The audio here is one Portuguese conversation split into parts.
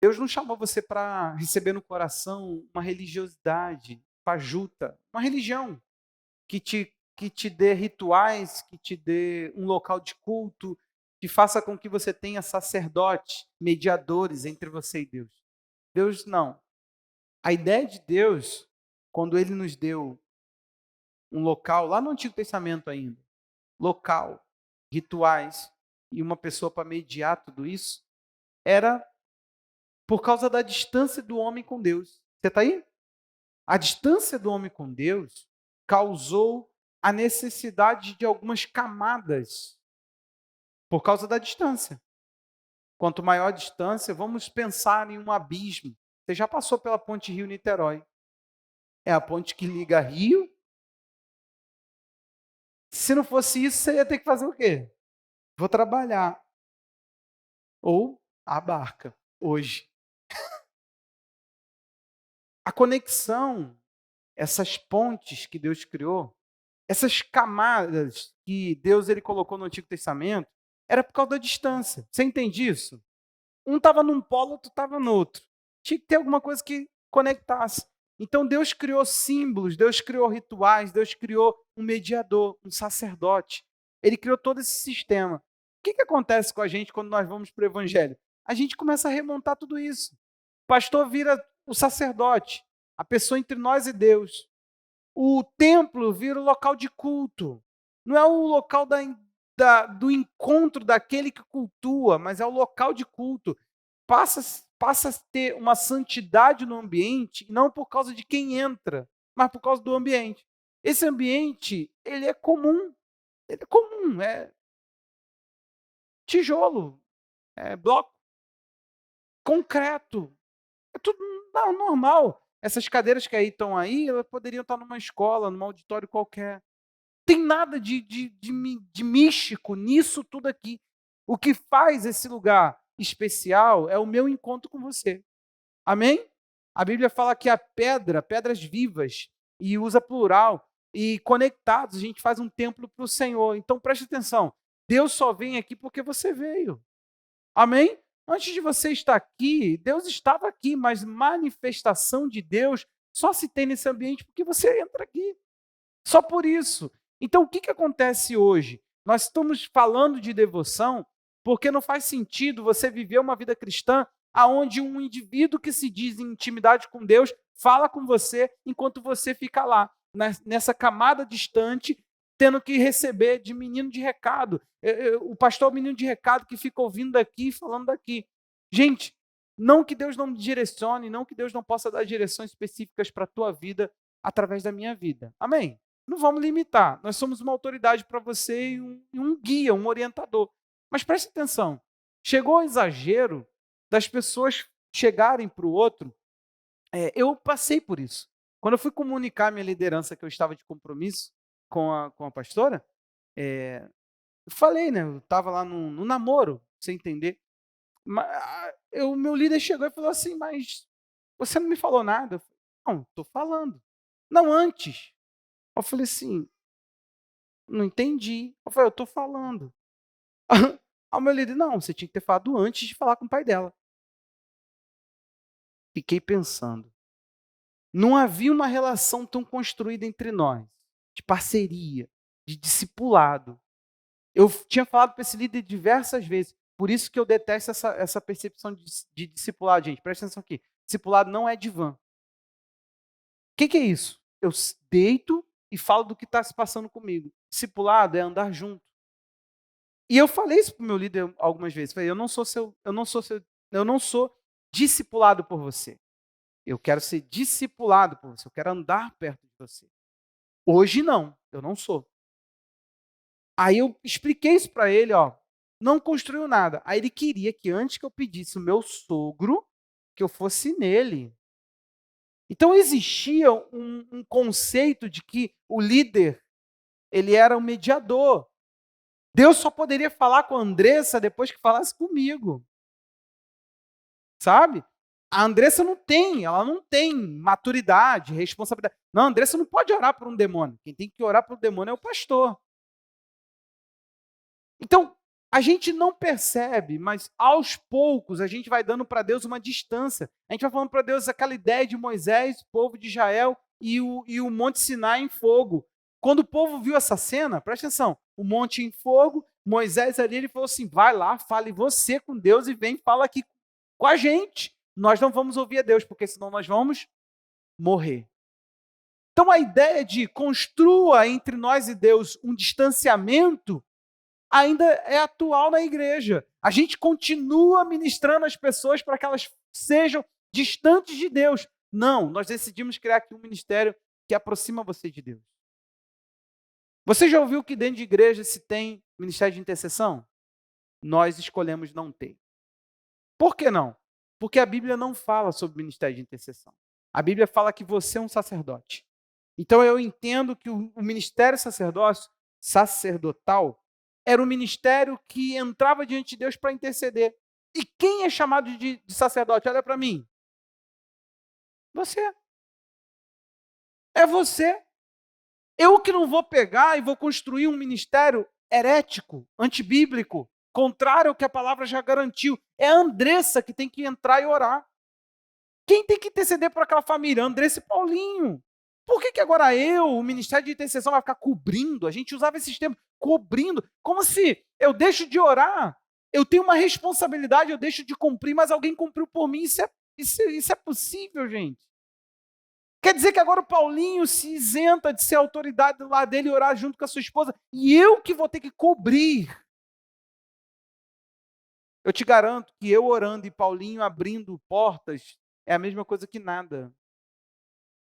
Deus não chamou você para receber no coração uma religiosidade fajuta, uma religião que te dê rituais, que te dê um local de culto, que faça com que você tenha sacerdotes, mediadores entre você e Deus. Deus não. A ideia de Deus, quando Ele nos deu um local, lá no Antigo Testamento ainda, local, rituais e uma pessoa para mediar tudo isso, era por causa da distância do homem com Deus. Você está aí? A distância do homem com Deus causou a necessidade de algumas camadas por causa da distância. Quanto maior a distância, vamos pensar em um abismo. Você já passou pela ponte Rio-Niterói. É a ponte que liga Rio. Se não fosse isso, você ia ter que fazer o quê? Vou trabalhar. Ou a barca, hoje. A conexão, essas pontes que Deus criou, essas camadas que Deus ele colocou no Antigo Testamento, era por causa da distância. Você entende isso? Um estava num polo, outro estava no outro. Tinha que ter alguma coisa que conectasse. Então Deus criou símbolos, Deus criou rituais, Deus criou um mediador, um sacerdote. Ele criou todo esse sistema. O que acontece com a gente quando nós vamos para o Evangelho? A gente começa a remontar tudo isso. O pastor vira o sacerdote, a pessoa entre nós e Deus. O templo vira o local de culto. Não é o local do encontro daquele que cultua, mas é o local de culto. Passa a ter uma santidade no ambiente, não por causa de quem entra, mas por causa do ambiente. Esse ambiente, ele é comum. Ele é comum, é tijolo, é bloco, concreto. É tudo normal. Essas cadeiras que aí estão aí, elas poderiam estar numa escola, num auditório qualquer. Tem nada de místico nisso tudo aqui. O que faz esse lugar especial é o meu encontro com você. Amém? A Bíblia fala que a pedras vivas, e usa plural, e conectados, a gente faz um templo para o Senhor. Então preste atenção, Deus só vem aqui porque você veio. Amém? Antes de você estar aqui, Deus estava aqui, mas manifestação de Deus só se tem nesse ambiente porque você entra aqui. Só por isso. Então, o que acontece hoje? Nós estamos falando de devoção porque não faz sentido você viver uma vida cristã aonde um indivíduo que se diz em intimidade com Deus fala com você enquanto você fica lá, nessa camada distante, tendo que receber de menino de recado. O pastor é o menino de recado que fica ouvindo daqui e falando daqui. Gente, não que Deus não me direcione, não que Deus não possa dar direções específicas para a tua vida através da minha vida. Amém? Não vamos limitar. Nós somos uma autoridade para você e um guia, um orientador. Mas preste atenção. Chegou o exagero das pessoas chegarem para o outro. Eu passei por isso. Quando eu fui comunicar a minha liderança que eu estava de compromisso com a pastora, eu falei, né? Eu estava lá no namoro, pra você entender. O meu líder chegou e falou assim, mas você não me falou nada? Eu falei, não, estou falando. Não, antes. Eu falei assim, não entendi. Eu falei, eu estou falando. Aí o meu líder, não, você tinha que ter falado antes de falar com o pai dela. Fiquei pensando. Não havia uma relação tão construída entre nós, de parceria, de discipulado. Eu tinha falado para esse líder diversas vezes, por isso que eu detesto essa percepção de discipulado, gente. Presta atenção aqui. Discipulado não é divã. O que é isso? Eu deito e falo do que está se passando comigo. Discipulado é andar junto. E eu falei isso para o meu líder algumas vezes. Falei, eu não sou discipulado por você. Eu quero ser discipulado por você. Eu quero andar perto de você. Hoje não, eu não sou. Aí eu expliquei isso para ele, ó. Não construiu nada. Aí ele queria que antes que eu pedisse o meu sogro, que eu fosse nele. Então existia um conceito de que o líder, ele era o mediador. Deus só poderia falar com a Andressa depois que falasse comigo. Sabe? A Andressa ela não tem maturidade, responsabilidade. Não, a Andressa não pode orar por um demônio. Quem tem que orar por um demônio é o pastor. Então, A gente não percebe, mas aos poucos a gente vai dando para Deus uma distância. A gente vai falando para Deus aquela ideia de Moisés, povo de Israel e o Monte Sinai em fogo. Quando o povo viu essa cena, presta atenção, o monte em fogo, Moisés ali, ele falou assim, vai lá, fale você com Deus e vem, fala aqui com a gente. Nós não vamos ouvir a Deus, porque senão nós vamos morrer. Então a ideia de construa entre nós e Deus um distanciamento ainda é atual na igreja. A gente continua ministrando as pessoas para que elas sejam distantes de Deus. Não, nós decidimos criar aqui um ministério que aproxima você de Deus. Você já ouviu que dentro de igreja se tem ministério de intercessão? Nós escolhemos não ter. Por que não? Porque a Bíblia não fala sobre ministério de intercessão. A Bíblia fala que você é um sacerdote. Então eu entendo que o ministério sacerdotal era um ministério que entrava diante de Deus para interceder. E quem é chamado de sacerdote? Olha para mim. Você. É você. Eu que não vou pegar e vou construir um ministério herético, antibíblico, contrário ao que a palavra já garantiu. É a Andressa que tem que entrar e orar. Quem tem que interceder por aquela família? Andressa e Paulinho. Por que agora o Ministério de Intercessão, vai ficar cobrindo? A gente usava esse termo, cobrindo. Como se eu deixo de orar, eu tenho uma responsabilidade, eu deixo de cumprir, mas alguém cumpriu por mim. Isso é possível, gente? Quer dizer que agora o Paulinho se isenta de ser autoridade do lado dele e orar junto com a sua esposa, e eu que vou ter que cobrir. Eu te garanto que eu orando e Paulinho abrindo portas é a mesma coisa que nada.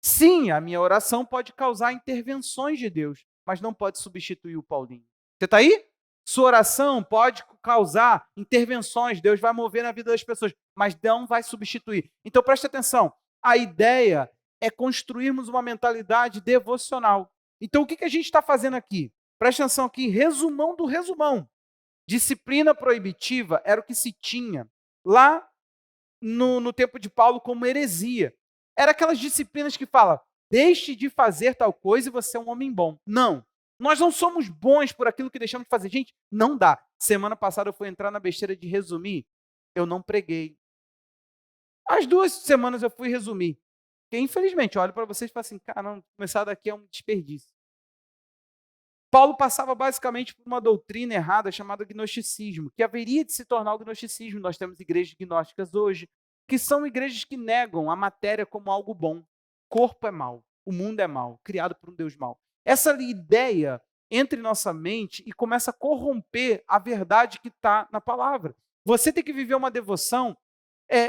Sim, a minha oração pode causar intervenções de Deus, mas não pode substituir o Paulinho. Você está aí? Sua oração pode causar intervenções, Deus vai mover na vida das pessoas, mas não vai substituir. Então preste atenção, a ideia é construirmos uma mentalidade devocional. Então o que a gente está fazendo aqui? Preste atenção aqui, resumão do resumão. Disciplina proibitiva era o que se tinha lá no tempo de Paulo como heresia. Era aquelas disciplinas que falam, deixe de fazer tal coisa e você é um homem bom. Não, nós não somos bons por aquilo que deixamos de fazer. Gente, não dá. Semana passada eu fui entrar na besteira de resumir, eu não preguei. As 2 semanas eu fui resumir. Porque, infelizmente, eu olho para vocês e falo assim, caramba, começar daqui é um desperdício. Paulo passava basicamente por uma doutrina errada chamada gnosticismo, que haveria de se tornar o gnosticismo. Nós temos igrejas gnósticas hoje, que são igrejas que negam a matéria como algo bom. O corpo é mau, o mundo é mau, criado por um Deus mau. Essa ideia entra em nossa mente e começa a corromper a verdade que está na palavra. Você tem que viver uma devoção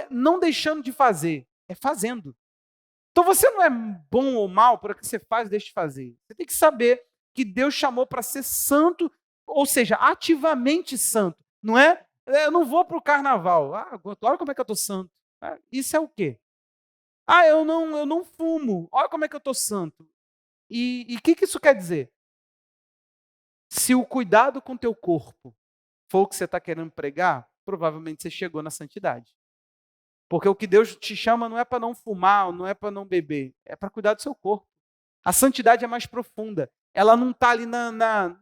não deixando de fazer, é fazendo. Então você não é bom ou mal por aquilo que você faz e deixa de fazer. Você tem que saber que Deus chamou para ser santo, ou seja, ativamente santo. Não é? Eu não vou para o carnaval. Olha como é que eu estou santo. Isso é o quê? Eu não fumo. Olha como é que eu estou santo. E o que isso quer dizer? Se o cuidado com o teu corpo for o que você está querendo pregar, provavelmente você chegou na santidade. Porque o que Deus te chama não é para não fumar, não é para não beber, é para cuidar do seu corpo. A santidade é mais profunda. Ela não está ali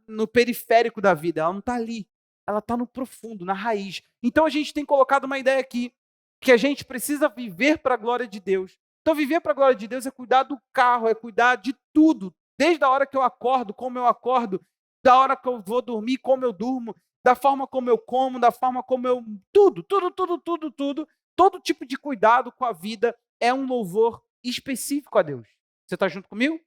no periférico da vida, ela não está ali. Ela está no profundo, na raiz. Então a gente tem colocado uma ideia aqui, que a gente precisa viver para a glória de Deus. Então viver para a glória de Deus é cuidar do carro, é cuidar de tudo. Desde a hora que eu acordo, como eu acordo, da hora que eu vou dormir, como eu durmo, da forma como eu como, da forma como eu... Tudo. Todo tipo de cuidado com a vida é um louvor específico a Deus. Você está junto comigo?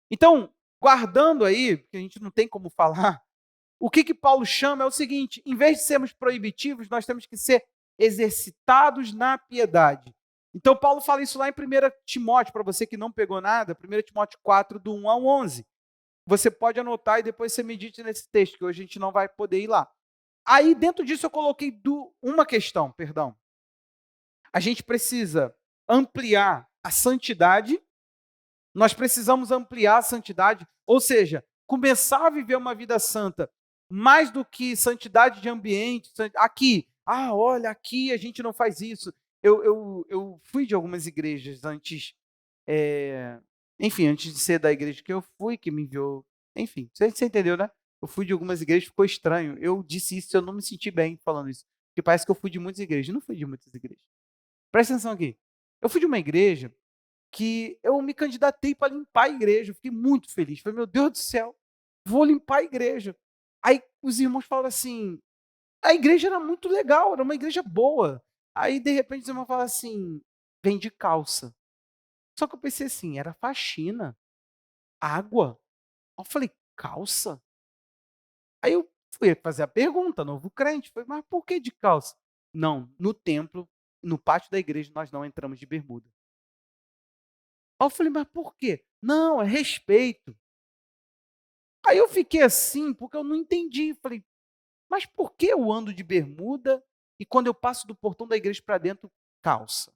Então, guardando aí, porque a gente não tem como falar, o que Paulo chama é o seguinte, em vez de sermos proibitivos, nós temos que ser exercitados na piedade. Então, Paulo fala isso lá em 1 Timóteo, para você que não pegou nada, 1 Timóteo 4, do 1 ao 11. Você pode anotar e depois você medite nesse texto, que hoje a gente não vai poder ir lá. Aí, dentro disso, eu coloquei uma questão, perdão. A gente precisa ampliar a santidade, nós precisamos ampliar a santidade, ou seja, começar a viver uma vida santa, mais do que santidade de ambiente, aqui, olha, aqui a gente não faz isso. Eu fui de algumas igrejas antes, enfim, antes de ser da igreja que eu fui, que me enviou, enfim, você entendeu, né? Eu fui de algumas igrejas, ficou estranho. Eu disse isso, eu não me senti bem falando isso. Porque parece que eu fui de muitas igrejas. Eu não fui de muitas igrejas. Presta atenção aqui. Eu fui de uma igreja que eu me candidatei para limpar a igreja. Eu fiquei muito feliz. Falei, meu Deus do céu, vou limpar a igreja. Aí os irmãos falaram assim, a igreja era muito legal, era uma igreja boa. Aí, de repente, os irmãos falaram assim, vem de calça. Só que eu pensei assim, era faxina, água. Eu falei, calça? Aí eu fui fazer a pergunta, novo crente, falei, mas por que de calça? Não, no templo, no pátio da igreja, nós não entramos de bermuda. Aí eu falei, mas por quê? Não, é respeito. Aí eu fiquei assim, porque eu não entendi. Falei, mas por que eu ando de bermuda e quando eu passo do portão da igreja para dentro, calça?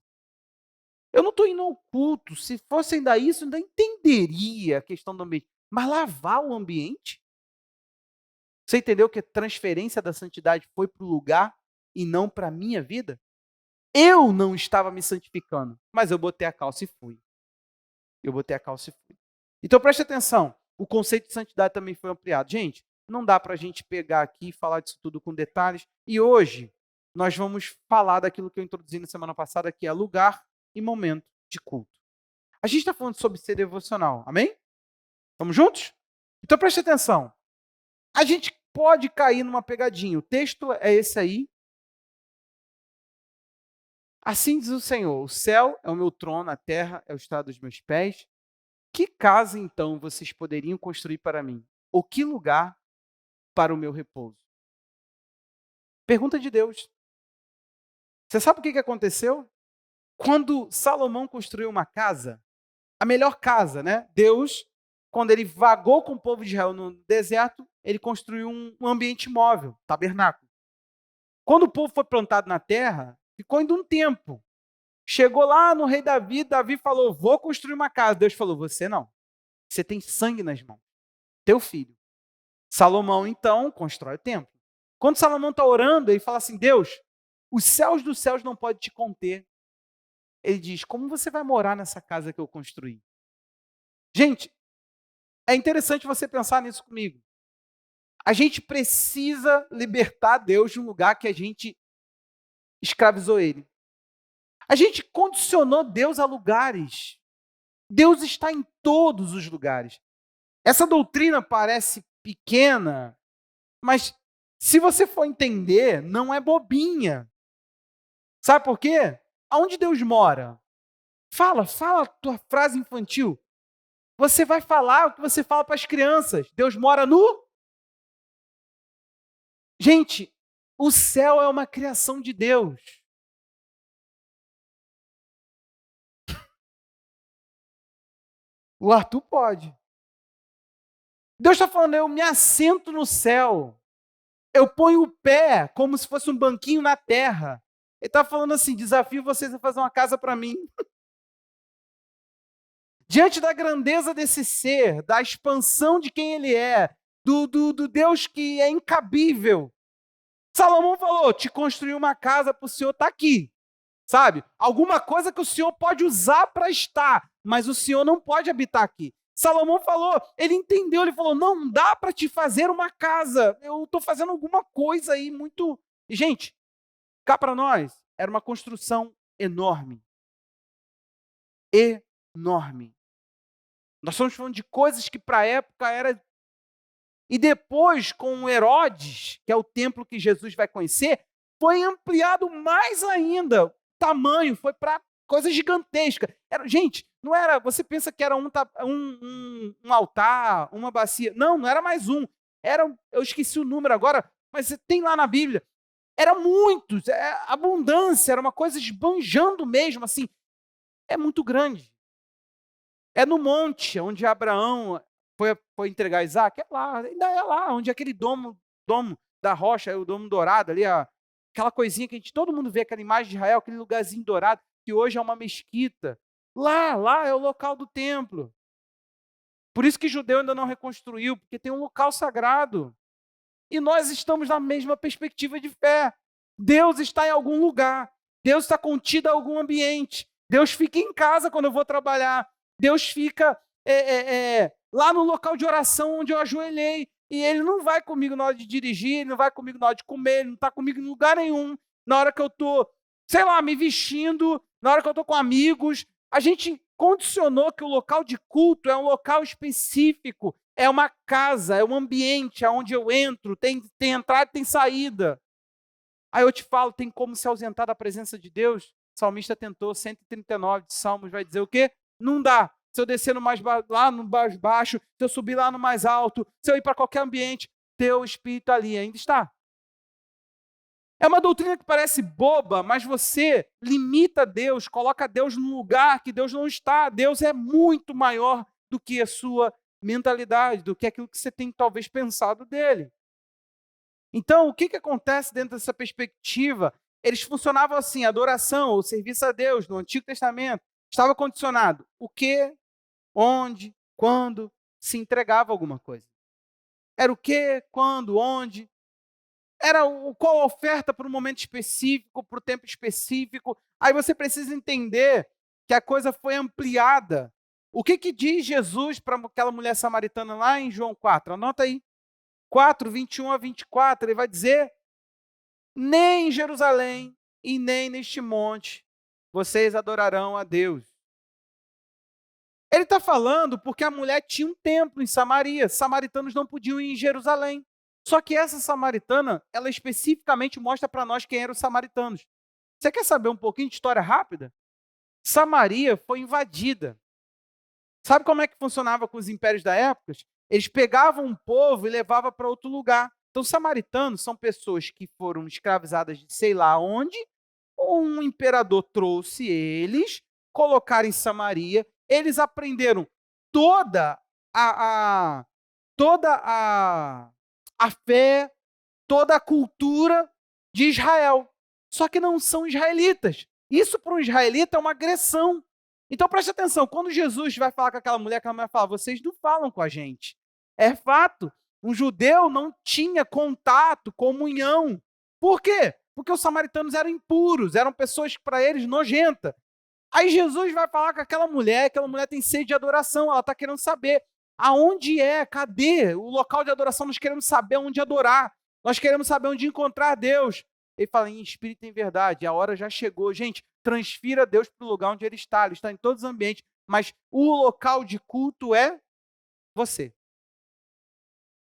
Eu não estou indo ao culto. Se fosse ainda isso, eu ainda entenderia a questão do ambiente. Mas lavar o ambiente? Você entendeu que a transferência da santidade foi para o lugar e não para a minha vida? Eu não estava me santificando, mas eu botei a calça e fui. Eu botei a calça e fui. Então preste atenção, o conceito de santidade também foi ampliado. Gente, não dá para a gente pegar aqui e falar disso tudo com detalhes. E hoje nós vamos falar daquilo que eu introduzi na semana passada, que é lugar e momento de culto. A gente está falando sobre ser devocional, amém? Estamos juntos? Então preste atenção. A gente pode cair numa pegadinha. O texto é esse aí. Assim diz o Senhor, o céu é o meu trono, a terra é o estrado dos meus pés. Que casa, então, vocês poderiam construir para mim? Ou que lugar para o meu repouso? Pergunta de Deus. Você sabe o que aconteceu? Quando Salomão construiu uma casa, a melhor casa, né? Deus, quando ele vagou com o povo de Israel no deserto, ele construiu um ambiente móvel, tabernáculo. Quando o povo foi plantado na terra, ficou indo um tempo. Chegou lá no rei Davi, Davi falou, vou construir uma casa. Deus falou, você não. Você tem sangue nas mãos. Teu filho. Salomão, então, constrói o templo. Quando Salomão está orando, ele fala assim, Deus, os céus dos céus não podem te conter. Ele diz, como você vai morar nessa casa que eu construí? Gente, é interessante você pensar nisso comigo. A gente precisa libertar Deus de um lugar que a gente escravizou ele. A gente condicionou Deus a lugares. Deus está em todos os lugares. Essa doutrina parece pequena, mas se você for entender, não é bobinha. Sabe por quê? Aonde Deus mora? Fala a tua frase infantil. Você vai falar o que você fala para as crianças. Deus mora no... Gente, o céu é uma criação de Deus. O Arthur pode. Deus está falando, eu me assento no céu. Eu ponho o pé como se fosse um banquinho na terra. Ele está falando assim, desafio vocês a fazer uma casa para mim. Diante da grandeza desse ser, da expansão de quem ele é, do Deus que é incabível, Salomão falou, te construir uma casa para o Senhor estar aqui. Sabe? Alguma coisa que o Senhor pode usar para estar, mas o Senhor não pode habitar aqui. Salomão falou, ele entendeu, ele falou, não dá para te fazer uma casa. Eu estou fazendo alguma coisa aí muito... E, gente, cá para nós, era uma construção enorme. Enorme. Nós estamos falando de coisas que para a época era... E depois, com Herodes, que é o templo que Jesus vai conhecer, foi ampliado mais ainda. O tamanho foi para coisa gigantesca. Gente, não era... Você pensa que era um altar, uma bacia. Não era mais um. Eu esqueci o número agora, mas tem lá na Bíblia. Era muitos, abundância, era uma coisa esbanjando mesmo, assim. É muito grande. É no monte onde Abraão foi entregar Isaac, é lá, ainda é lá, onde é aquele domo da rocha, o domo dourado ali, aquela coisinha que todo mundo vê, aquela imagem de Israel, aquele lugarzinho dourado, que hoje é uma mesquita. Lá é o local do templo. Por isso que judeu ainda não reconstruiu, porque tem um local sagrado. E nós estamos na mesma perspectiva de fé. Deus está em algum lugar. Deus está contido em algum ambiente. Deus fica em casa quando eu vou trabalhar. Deus fica lá no local de oração onde eu ajoelhei. e ele não vai comigo na hora de dirigir, ele não vai comigo na hora de comer, ele não está comigo em lugar nenhum, na hora que eu estou, sei lá, me vestindo, na hora que eu estou com amigos. A gente condicionou que o local de culto é um local específico, é uma casa, é um ambiente onde eu entro, tem entrada e tem saída. Aí eu te falo, tem como se ausentar da presença de Deus? O salmista tentou, 139 de Salmos vai dizer o quê? Não dá. Se eu descer lá no mais baixo, se eu subir lá no mais alto, se eu ir para qualquer ambiente, teu espírito ali ainda está. É uma doutrina que parece boba, mas você limita Deus, coloca Deus num lugar que Deus não está. Deus é muito maior do que a sua mentalidade, do que aquilo que você tem talvez pensado dele. Então, o que acontece dentro dessa perspectiva? Eles funcionavam assim, a adoração, o serviço a Deus no Antigo Testamento estava condicionado. O que, onde, quando se entregava alguma coisa. Era o que, quando, onde. Era qual a oferta para um momento específico, para o tempo específico. Aí você precisa entender que a coisa foi ampliada. O que diz Jesus para aquela mulher samaritana lá em João 4? Anota aí. 4, 21 a 24, ele vai dizer: nem em Jerusalém e nem neste monte vocês adorarão a Deus. Ele está falando porque a mulher tinha um templo em Samaria. Samaritanos não podiam ir em Jerusalém. Só que essa samaritana, ela especificamente mostra para nós quem eram os samaritanos. Você quer saber um pouquinho de história rápida? Samaria foi invadida. Sabe como é que funcionava com os impérios da época? Eles pegavam um povo e levavam para outro lugar. Então, samaritanos são pessoas que foram escravizadas de sei lá onde, ou um imperador trouxe eles, colocaram em Samaria, eles aprenderam toda a, a toda a fé, toda a cultura de Israel. Só que não são israelitas. Isso para um israelita é uma agressão. Então preste atenção, quando Jesus vai falar com aquela mulher fala, vocês não falam com a gente. É fato, um judeu não tinha contato, comunhão. Por quê? Porque os samaritanos eram impuros, eram pessoas para eles nojentas. Aí Jesus vai falar com aquela mulher tem sede de adoração, ela está querendo saber aonde cadê o local de adoração, nós queremos saber onde adorar, nós queremos saber onde encontrar Deus. Ele fala em espírito e em verdade, a hora já chegou. Gente, transfira Deus para o lugar onde Ele está em todos os ambientes, mas o local de culto é você.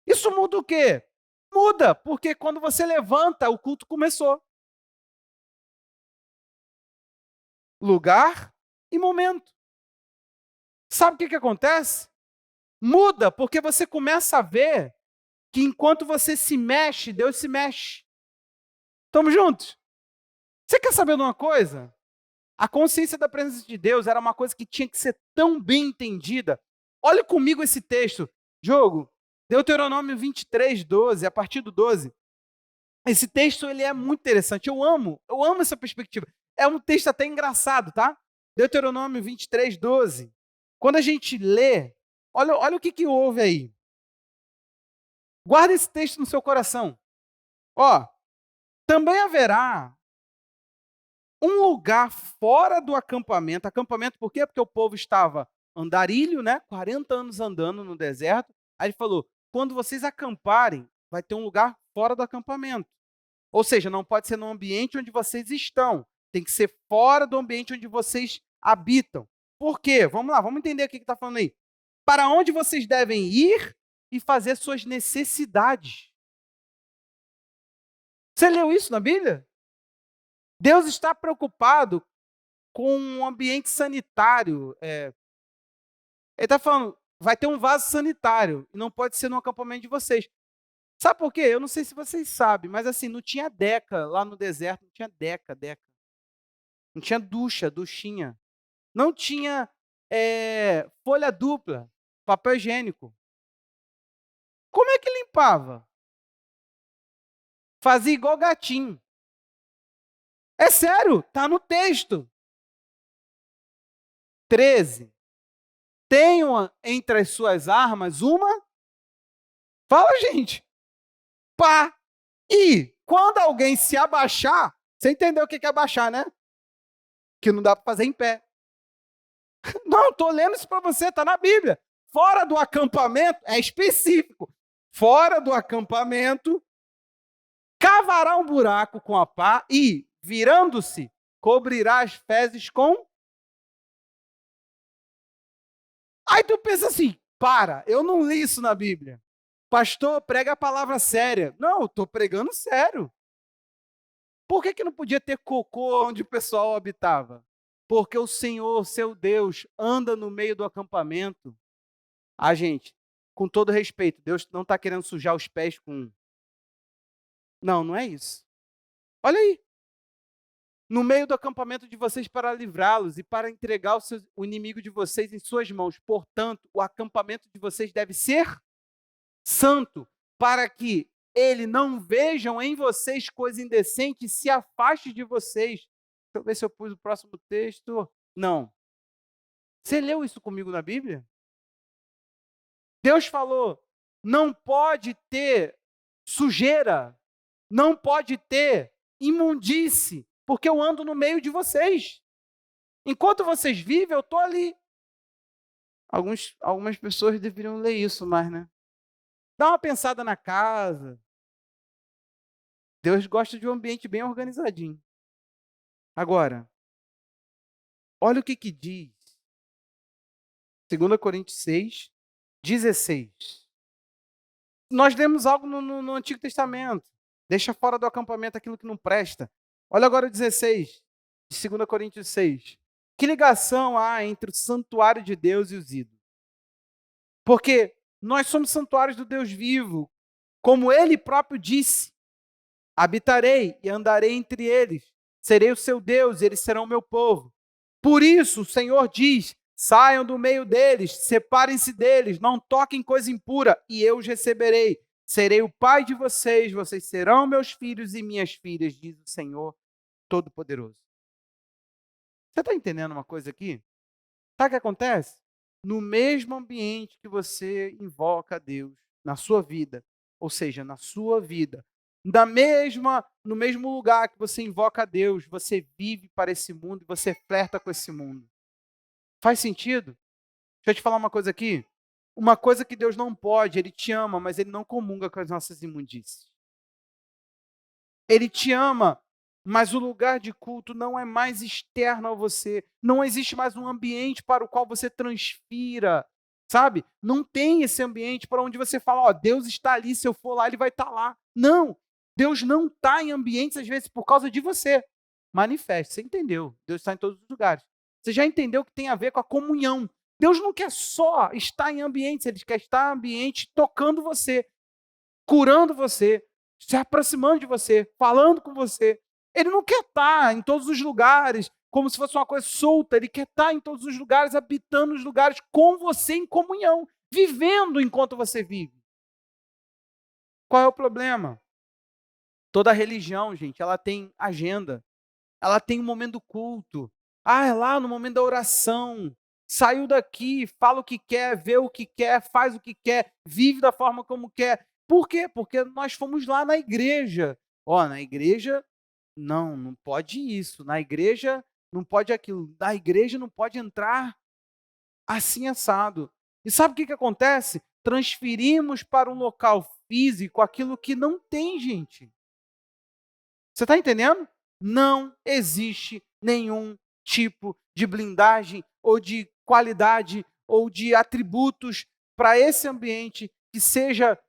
Isso muda o quê? Muda, porque quando você levanta, o culto começou. Lugar e momento. Sabe o que acontece? Muda, porque você começa a ver que enquanto você se mexe, Deus se mexe. Estamos juntos? Você quer saber de uma coisa? A consciência da presença de Deus era uma coisa que tinha que ser tão bem entendida. Olha comigo esse texto. Diogo, Deuteronômio 23, 12, a partir do 12. Esse texto ele é muito interessante. Eu amo essa perspectiva. É um texto até engraçado, tá? Deuteronômio 23, 12. Quando a gente lê, olha o que houve aí. Guarda esse texto no seu coração. Também haverá um lugar fora do acampamento. Acampamento por quê? Porque o povo estava andarilho, 40 anos andando no deserto. Aí ele falou, quando vocês acamparem, vai ter um lugar fora do acampamento. Ou seja, não pode ser no ambiente onde vocês estão. Tem que ser fora do ambiente onde vocês habitam. Por quê? Vamos lá, vamos entender o que está falando aí. Para onde vocês devem ir e fazer suas necessidades. Você leu isso na Bíblia? Deus está preocupado com um ambiente sanitário. Ele está falando, vai ter um vaso sanitário e não pode ser no acampamento de vocês. Sabe por quê? Eu não sei se vocês sabem, mas assim, não tinha deca lá no deserto, não tinha deca. Não tinha duchinha. Não tinha folha dupla, papel higiênico. Como é que limpava? Fazia igual gatinho. É sério, está no texto. 13. Tenham entre as suas armas uma... Fala, gente. Pá. E quando alguém se abaixar, você entendeu o que é abaixar, né? Que não dá para fazer em pé. Não, estou lendo isso para você, está na Bíblia. Fora do acampamento, é específico. fora do acampamento, cavará um buraco com a pá e, virando-se, cobrirá as fezes com... Aí tu pensa assim, para, eu não li isso na Bíblia. Pastor, prega a palavra séria. Não, eu estou pregando sério. Por que não podia ter cocô onde o pessoal habitava? Porque o Senhor, seu Deus, anda no meio do acampamento. Ah, gente, com todo respeito, Deus não está querendo sujar os pés com... Não, não é isso. Olha aí. No meio do acampamento de vocês para livrá-los e para entregar o inimigo de vocês em suas mãos. Portanto, o acampamento de vocês deve ser santo, para que ele não vejam em vocês coisa indecente e se afaste de vocês. Deixa eu ver se eu pus o próximo texto. Não. Você leu isso comigo na Bíblia? Deus falou, não pode ter sujeira, não pode ter imundície, porque eu ando no meio de vocês. Enquanto vocês vivem, eu estou ali. Algumas pessoas deveriam ler isso mais, né? Dá uma pensada na casa. Deus gosta de um ambiente bem organizadinho. Agora, olha o que diz. 2 Coríntios 6, 16. Nós lemos algo no Antigo Testamento. Deixa fora do acampamento aquilo que não presta. Olha agora o 16, de 2 Coríntios 6. Que ligação há entre o santuário de Deus e os ídolos? Porque nós somos santuários do Deus vivo. Como ele próprio disse, habitarei e andarei entre eles. Serei o seu Deus e eles serão o meu povo. Por isso o Senhor diz, saiam do meio deles, separem-se deles, não toquem coisa impura, e eu os receberei. Serei o pai de vocês, vocês serão meus filhos e minhas filhas, diz o Senhor Todo-Poderoso. Você está entendendo uma coisa aqui? Sabe o que acontece? No mesmo ambiente que você invoca a Deus na sua vida, ou seja, na sua vida, no mesmo lugar que você invoca a Deus, você vive para esse mundo e você flerta com esse mundo. Faz sentido? Deixa eu te falar uma coisa aqui. Uma coisa que Deus não pode, Ele te ama, mas Ele não comunga com as nossas imundícies. Ele te ama, mas o lugar de culto não é mais externo a você. Não existe mais um ambiente para o qual você transpira, sabe? Não tem esse ambiente para onde você fala, ó, Deus está ali, se eu for lá, Ele vai estar lá. Não, Deus não está em ambientes, às vezes, por causa de você. Manifeste, você entendeu? Deus está em todos os lugares. Você já entendeu que tem a ver com a comunhão. Deus não quer só estar em ambientes, Ele quer estar em ambiente tocando você, curando você, se aproximando de você, falando com você. Ele não quer estar em todos os lugares como se fosse uma coisa solta. Ele quer estar em todos os lugares, habitando os lugares com você em comunhão, vivendo enquanto você vive. Qual é o problema? Toda religião, gente, ela tem agenda. Ela tem um momento do culto. Ah, é lá no momento da oração. Saiu daqui, fala o que quer, vê o que quer, faz o que quer, vive da forma como quer. Por quê? Porque nós fomos lá na igreja. Ó, na igreja, não pode isso. Na igreja, não pode aquilo. Na igreja, não pode entrar assim assado. E sabe o que acontece? Transferimos para um local físico aquilo que não tem, gente. Você está entendendo? Não existe nenhum tipo de blindagem ou de qualidade ou de atributos para esse ambiente que seja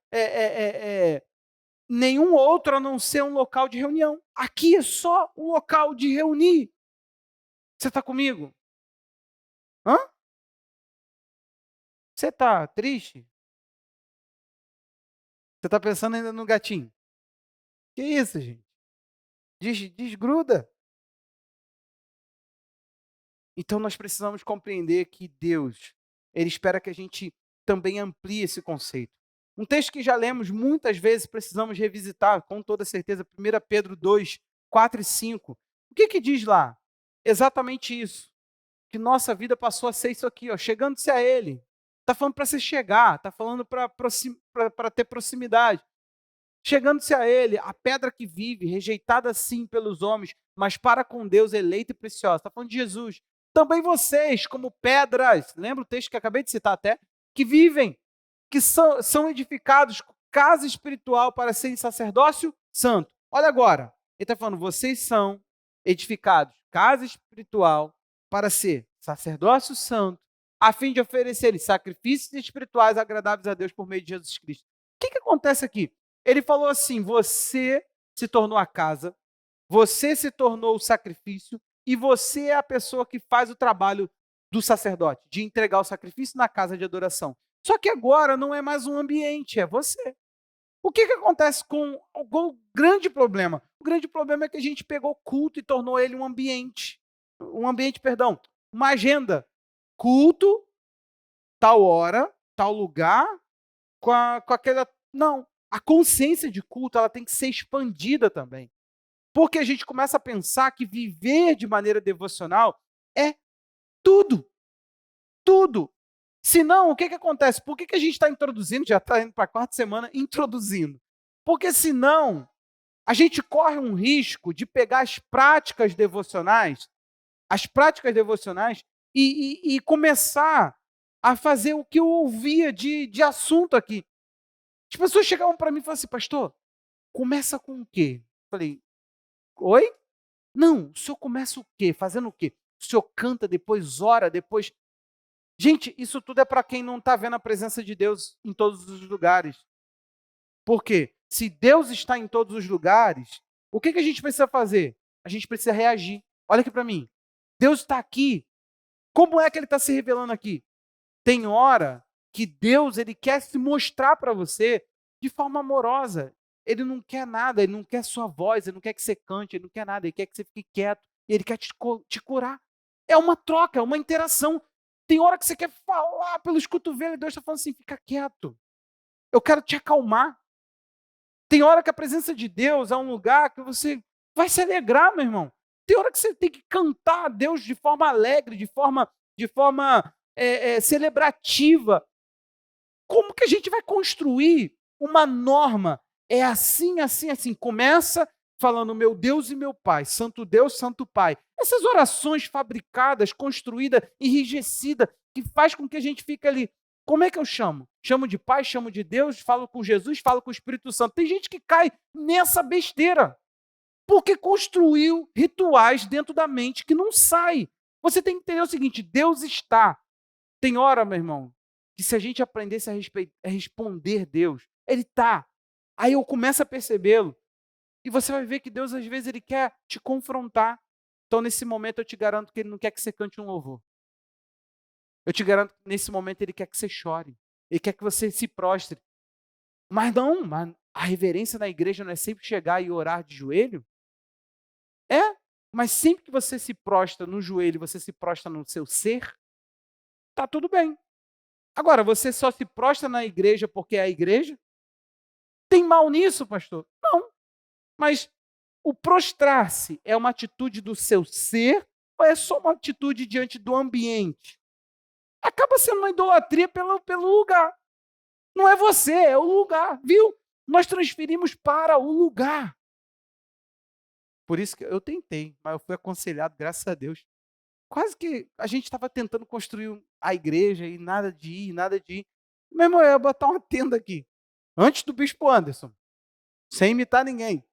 nenhum outro a não ser um local de reunião. Aqui é só um local de reunir. Você está comigo? Hã? Você está triste? Você está pensando ainda no gatinho? Que isso, gente? Desgruda. Então nós precisamos compreender que Deus, Ele espera que a gente também amplie esse conceito. Um texto que já lemos muitas vezes, precisamos revisitar, com toda certeza, 1 Pedro 2, 4 e 5. O que diz lá? Exatamente isso. Que nossa vida passou a ser isso aqui, ó, chegando-se a Ele. Está falando para se chegar, está falando para ter proximidade. Chegando-se a Ele, a pedra que vive, rejeitada sim pelos homens, mas para com Deus eleita e preciosa. Está falando de Jesus. Também vocês, como pedras, lembra o texto que acabei de citar até? Que vivem, que são edificados casa espiritual para serem sacerdócio santo. Olha agora, ele está falando, vocês são edificados, casa espiritual para ser sacerdócio santo, a fim de oferecerem sacrifícios espirituais agradáveis a Deus por meio de Jesus Cristo. O que acontece aqui? Ele falou assim, você se tornou a casa, você se tornou o sacrifício e você é a pessoa que faz o trabalho do sacerdote, de entregar o sacrifício na casa de adoração. Só que agora não é mais um ambiente, é você. O que acontece com o grande problema? O grande problema é que a gente pegou o culto e tornou ele um ambiente, perdão, uma agenda. Culto, tal hora, tal lugar, com aquela... Não, a consciência de culto ela tem que ser expandida também. Porque a gente começa a pensar que viver de maneira devocional é tudo. Tudo. Senão, o que acontece? Por que a gente está introduzindo, já está indo para a quarta semana, introduzindo? Porque senão, a gente corre um risco de pegar as práticas devocionais e começar a fazer o que eu ouvia de assunto aqui. As pessoas chegavam para mim e falavam assim, pastor, começa com o quê? Eu falei, oi? Não, o senhor começa o quê? Fazendo o quê? O senhor canta, depois ora, depois... Gente, isso tudo é para quem não está vendo a presença de Deus em todos os lugares. Por quê? Se Deus está em todos os lugares, o que a gente precisa fazer? A gente precisa reagir. Olha aqui para mim. Deus está aqui. Como é que Ele está se revelando aqui? Tem hora que Deus ele quer se mostrar para você de forma amorosa. Ele não quer nada, Ele não quer sua voz, Ele não quer que você cante, Ele não quer nada, Ele quer que você fique quieto, Ele quer te curar. É uma troca, é uma interação. Tem hora que você quer falar pelos cotovelos e Deus está falando assim, fica quieto. Eu quero te acalmar. Tem hora que a presença de Deus é um lugar que você vai se alegrar, meu irmão. Tem hora que você tem que cantar a Deus de forma alegre, de forma celebrativa. Como que a gente vai construir uma norma? É assim, assim, assim. Começa falando meu Deus e meu Pai, Santo Deus, Santo Pai. Essas orações fabricadas, construídas, enrijecidas, que faz com que a gente fique ali. Como é que eu chamo? Chamo de Pai, chamo de Deus, falo com Jesus, falo com o Espírito Santo. Tem gente que cai nessa besteira, porque construiu rituais dentro da mente que não sai. Você tem que entender o seguinte, Deus está. Tem hora, meu irmão, que se a gente aprendesse a responder Deus, Ele está. Aí eu começo a percebê-lo. E você vai ver que Deus, às vezes, Ele quer te confrontar. Então, nesse momento, eu te garanto que Ele não quer que você cante um louvor. Eu te garanto que, nesse momento, Ele quer que você chore. Ele quer que você se prostre. Mas a reverência na igreja não é sempre chegar e orar de joelho? É, mas sempre que você se prostra no joelho, você se prostra no seu ser, está tudo bem. Agora, você só se prostra na igreja porque é a igreja? Tem mal nisso, pastor? Não. Mas o prostrar-se é uma atitude do seu ser ou é só uma atitude diante do ambiente? Acaba sendo uma idolatria pelo lugar. Não é você, é o lugar, viu? Nós transferimos para o lugar. Por isso que eu tentei, mas eu fui aconselhado, graças a Deus. Quase que a gente estava tentando construir a igreja e nada de ir, nada de ir. Meu irmão, eu ia botar uma tenda aqui, antes do Bispo Anderson, sem imitar ninguém.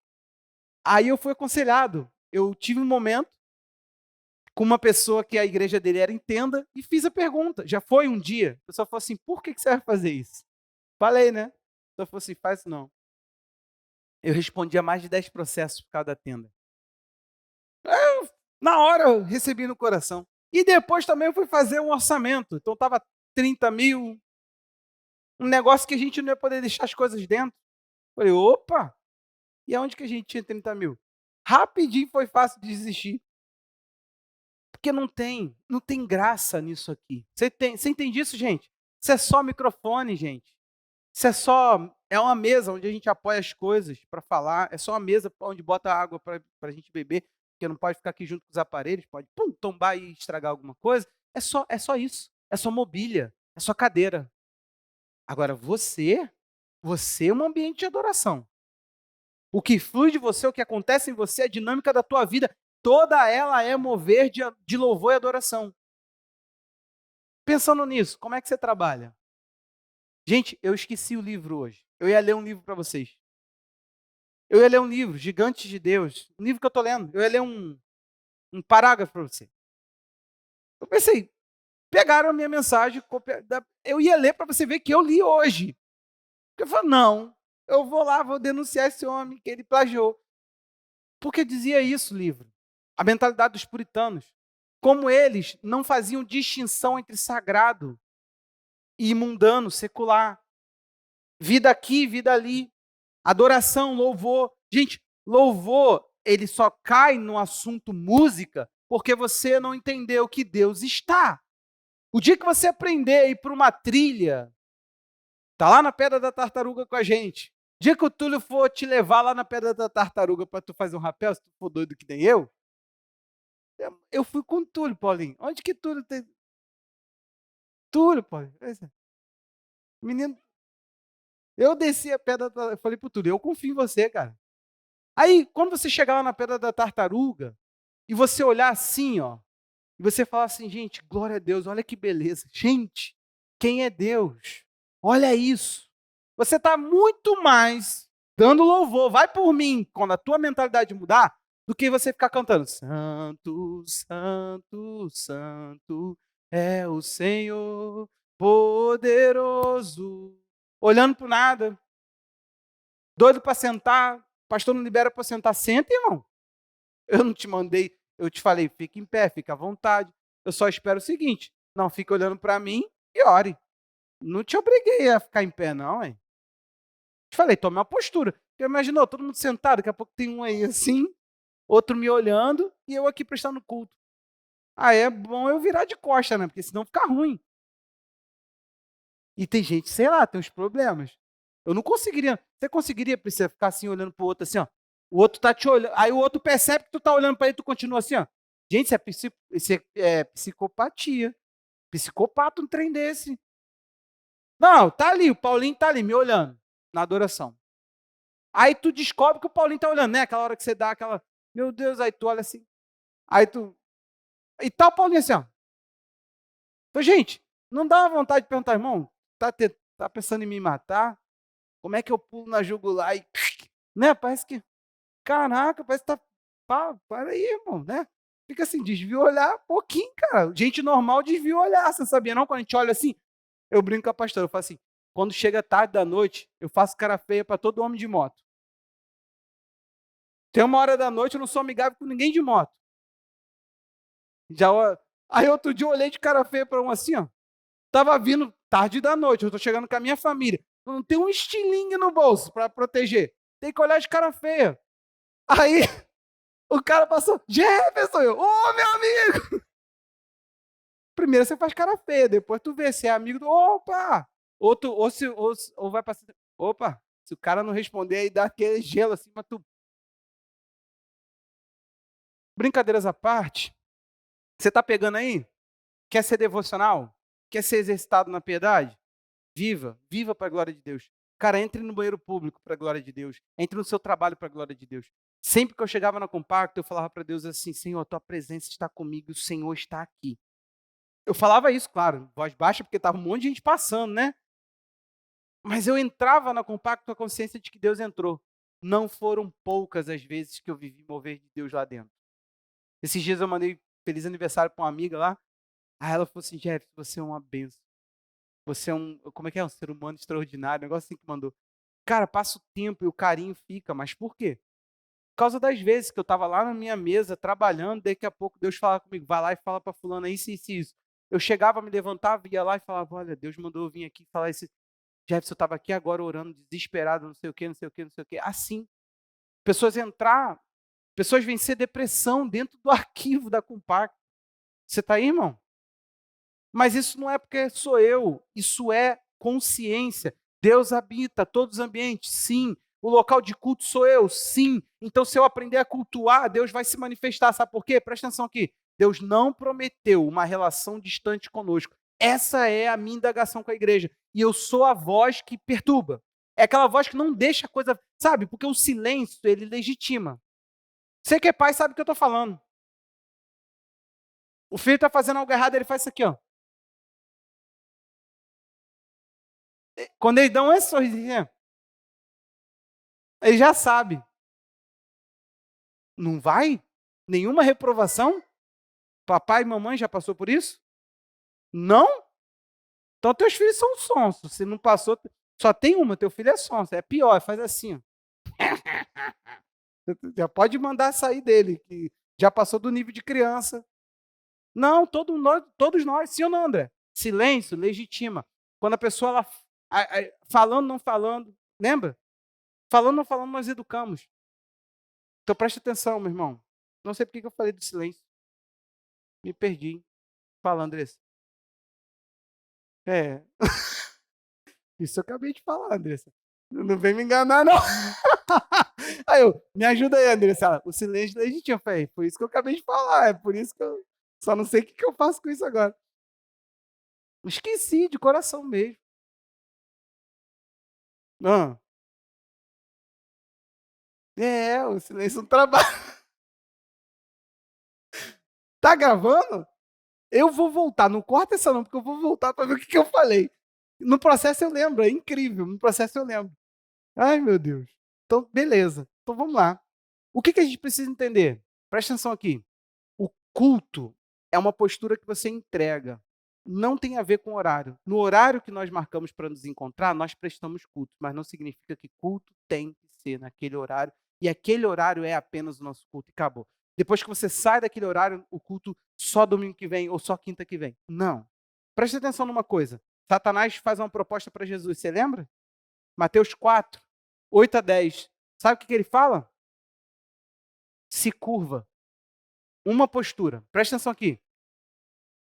Aí eu fui aconselhado. Eu tive um momento com uma pessoa que a igreja dele era em tenda e fiz a pergunta. Já foi um dia. A pessoa falou assim, por que você vai fazer isso? Falei, né? A pessoa falou assim, faz isso não. Eu respondi a mais de 10 processos por causa da tenda. Na hora eu recebi no coração. E depois também eu fui fazer um orçamento. Então estava 30 mil, um negócio que a gente não ia poder deixar as coisas dentro. Falei, opa, e aonde que a gente tinha 30 mil? Rapidinho foi fácil de desistir. Porque não tem graça nisso aqui. Você entende isso, gente? Isso é só microfone, gente. Isso é uma mesa onde a gente apoia as coisas para falar. É só uma mesa onde bota água para a gente beber, porque não pode ficar aqui junto com os aparelhos, pode tombar e estragar alguma coisa. É só isso. É só mobília. É só cadeira. Agora, você é um ambiente de adoração. O que flui de você, o que acontece em você, a dinâmica da tua vida, toda ela é mover de louvor e adoração. Pensando nisso, como é que você trabalha? Gente, eu esqueci o livro hoje. Eu ia ler um livro para vocês. Eu ia ler um livro, Gigantes de Deus. Um livro que eu estou lendo. Eu ia ler um parágrafo para você. Eu pensei, pegaram a minha mensagem, eu ia ler para você ver que eu li hoje. Eu falei, não, eu vou lá, vou denunciar esse homem que ele plagiou. Porque dizia isso o livro. A mentalidade dos puritanos. Como eles não faziam distinção entre sagrado e mundano, secular. Vida aqui, vida ali. Adoração, louvor. Gente, louvor, ele só cai no assunto música porque você não entendeu que Deus está. O dia que você aprender a ir para uma trilha, tá lá na Pedra da Tartaruga com a gente. O dia que o Túlio for te levar lá na Pedra da Tartaruga para tu fazer um rapel, se tu for doido que nem eu fui com o Túlio, Paulinho. Onde que Túlio tem? Túlio, Paulinho. Menino, eu desci a Pedra da eu falei pro Túlio, eu confio em você, cara. Aí, quando você chegar lá na Pedra da Tartaruga, e você olhar assim, ó, e você falar assim, gente, glória a Deus, olha que beleza. Gente, quem é Deus? Olha isso. Você está muito mais dando louvor, vai por mim, quando a tua mentalidade mudar, do que você ficar cantando Santo, Santo, Santo é o Senhor poderoso. Olhando para o nada, doido para sentar, o pastor não libera para sentar, senta, irmão. Eu não te mandei, eu te falei, fica em pé, fica à vontade. Eu só espero o seguinte, não fique olhando para mim e ore. Não te obriguei a ficar em pé, não, hein? Te falei, tome uma postura. Porque imaginou, todo mundo sentado, daqui a pouco tem um aí assim, outro me olhando e eu aqui prestando culto. Ah, é bom eu virar de costa, né? Porque senão fica ruim. E tem gente, sei lá, tem uns problemas. Eu não conseguiria. Você conseguiria, Priscila, ficar assim olhando pro outro assim, ó? O outro tá te olhando. Aí o outro percebe que tu tá olhando para ele e tu continua assim, ó. Gente, isso é psicopatia. Psicopata um trem desse. Não, tá ali, o Paulinho tá ali me olhando na adoração. Aí tu descobre que o Paulinho tá olhando, né? Aquela hora que você dá aquela, meu Deus, aí tu olha assim. Aí tu, e tá o Paulinho assim, ó. Então, gente, não dá vontade de perguntar, irmão, tá pensando em me matar? Como é que eu pulo na jugular e, né? Parece que, caraca, parece que tá, para aí, irmão, né? Fica assim, desvia o olhar um pouquinho, cara. Gente normal desvia o olhar, você sabia não? Quando a gente olha assim, eu brinco com a pastora, eu falo assim, quando chega tarde da noite, eu faço cara feia para todo homem de moto. Tem uma hora da noite, eu não sou amigável com ninguém de moto. Já, aí outro dia eu olhei de cara feia para um assim, ó. Tava vindo tarde da noite, eu tô chegando com a minha família. Não tem um estilingue no bolso para proteger. Tem que olhar de cara feia. Aí o cara passou, Jefferson, eu, ô meu amigo! Primeiro você faz cara feia, depois tu vê se é amigo do, opa! Ou vai passar, opa, se o cara não responder aí dá aquele gelo assim, mas tu. Brincadeiras à parte, você tá pegando aí? Quer ser devocional? Quer ser exercitado na piedade? Viva, viva para a glória de Deus. Cara, entre no banheiro público para a glória de Deus. Entre no seu trabalho para a glória de Deus. Sempre que eu chegava na compacta, eu falava para Deus assim, Senhor, a tua presença está comigo, o Senhor está aqui. Eu falava isso, claro, voz baixa, porque estava um monte de gente passando, né? Mas eu entrava na compacta com a consciência de que Deus entrou. Não foram poucas as vezes que eu vivi mover de Deus lá dentro. Esses dias eu mandei feliz aniversário para uma amiga lá. Aí ela falou assim, Jeff, você é uma benção. Você é como é que é? Um ser humano extraordinário, um negócio assim que mandou. Cara, passa o tempo e o carinho fica, mas por quê? Por causa das vezes que eu estava lá na minha mesa, trabalhando, daqui a pouco Deus falava comigo, vai lá e fala para fulano isso, isso, isso. Eu chegava, me levantava, ia lá e falava, olha, Deus mandou eu vir aqui falar isso. Jefferson, eu estava aqui agora orando, desesperado, não sei o quê, não sei o quê, não sei o quê. Assim, pessoas vencer depressão dentro do arquivo da Compacta. Você está aí, irmão? Mas isso não é porque sou eu, isso é consciência. Deus habita todos os ambientes, sim. O local de culto sou eu, sim. Então, se eu aprender a cultuar, Deus vai se manifestar. Sabe por quê? Presta atenção aqui. Deus não prometeu uma relação distante conosco. Essa é a minha indagação com a igreja. E eu sou a voz que perturba. É aquela voz que não deixa a coisa, sabe? Porque o silêncio, ele legitima. Você que é pai sabe o que eu estou falando. O filho está fazendo algo errado, ele faz isso aqui, ó. Quando eles dão esse sorrisinho, ele já sabe. Não vai? Nenhuma reprovação? Papai e mamãe já passou por isso? Não? Então teus filhos são sonsos. Se não passou, só tem uma, teu filho é sonso. É pior, faz assim. Ó. Já pode mandar sair dele, que já passou do nível de criança. Não, todos nós, sim ou não, André? Silêncio legitima. Quando a pessoa, ela, falando, não falando, lembra? Falando, não falando, nós educamos. Então preste atenção, meu irmão. Não sei por que eu falei do silêncio. Me perdi. Fala, Andressa. É. Isso eu acabei de falar, Andressa. Não vem me enganar, não. Aí me ajuda aí, Andressa. O silêncio legítimo, falei, por isso que eu acabei de falar. É por isso que eu só não sei o que eu faço com isso agora. Esqueci de coração mesmo. Ah. O silêncio não trabalha. Tá gravando? Eu vou voltar. Não corta essa não, porque eu vou voltar para ver o que eu falei. No processo eu lembro, é incrível. No processo eu lembro. Ai, meu Deus. Então, beleza. Então, vamos lá. O que a gente precisa entender? Presta atenção aqui. O culto é uma postura que você entrega. Não tem a ver com horário. No horário que nós marcamos para nos encontrar, nós prestamos culto, mas não significa que culto tem que ser naquele horário. E aquele horário é apenas o nosso culto e acabou. Depois que você sai daquele horário, o culto só domingo que vem ou só quinta que vem. Não. Preste atenção numa coisa. Satanás faz uma proposta para Jesus, você lembra? Mateus 4, 8 a 10. Sabe o que ele fala? Se curva. Uma postura. Presta atenção aqui.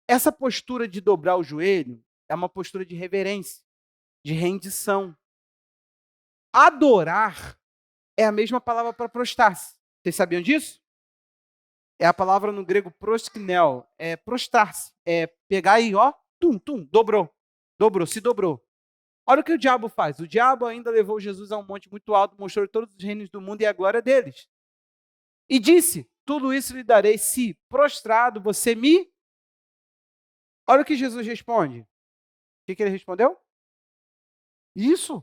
Essa postura de dobrar o joelho é uma postura de reverência, de rendição. Adorar é a mesma palavra para prostrar-se. Vocês sabiam disso? É a palavra no grego proskinel, é prostrar-se, é pegar e ó, dobrou. Dobrou, se dobrou. Olha o que o diabo faz. O diabo ainda levou Jesus a um monte muito alto, mostrou todos os reinos do mundo e a glória deles. E disse: tudo isso lhe darei se prostrado você me... Olha o que Jesus responde. O que ele respondeu? Isso.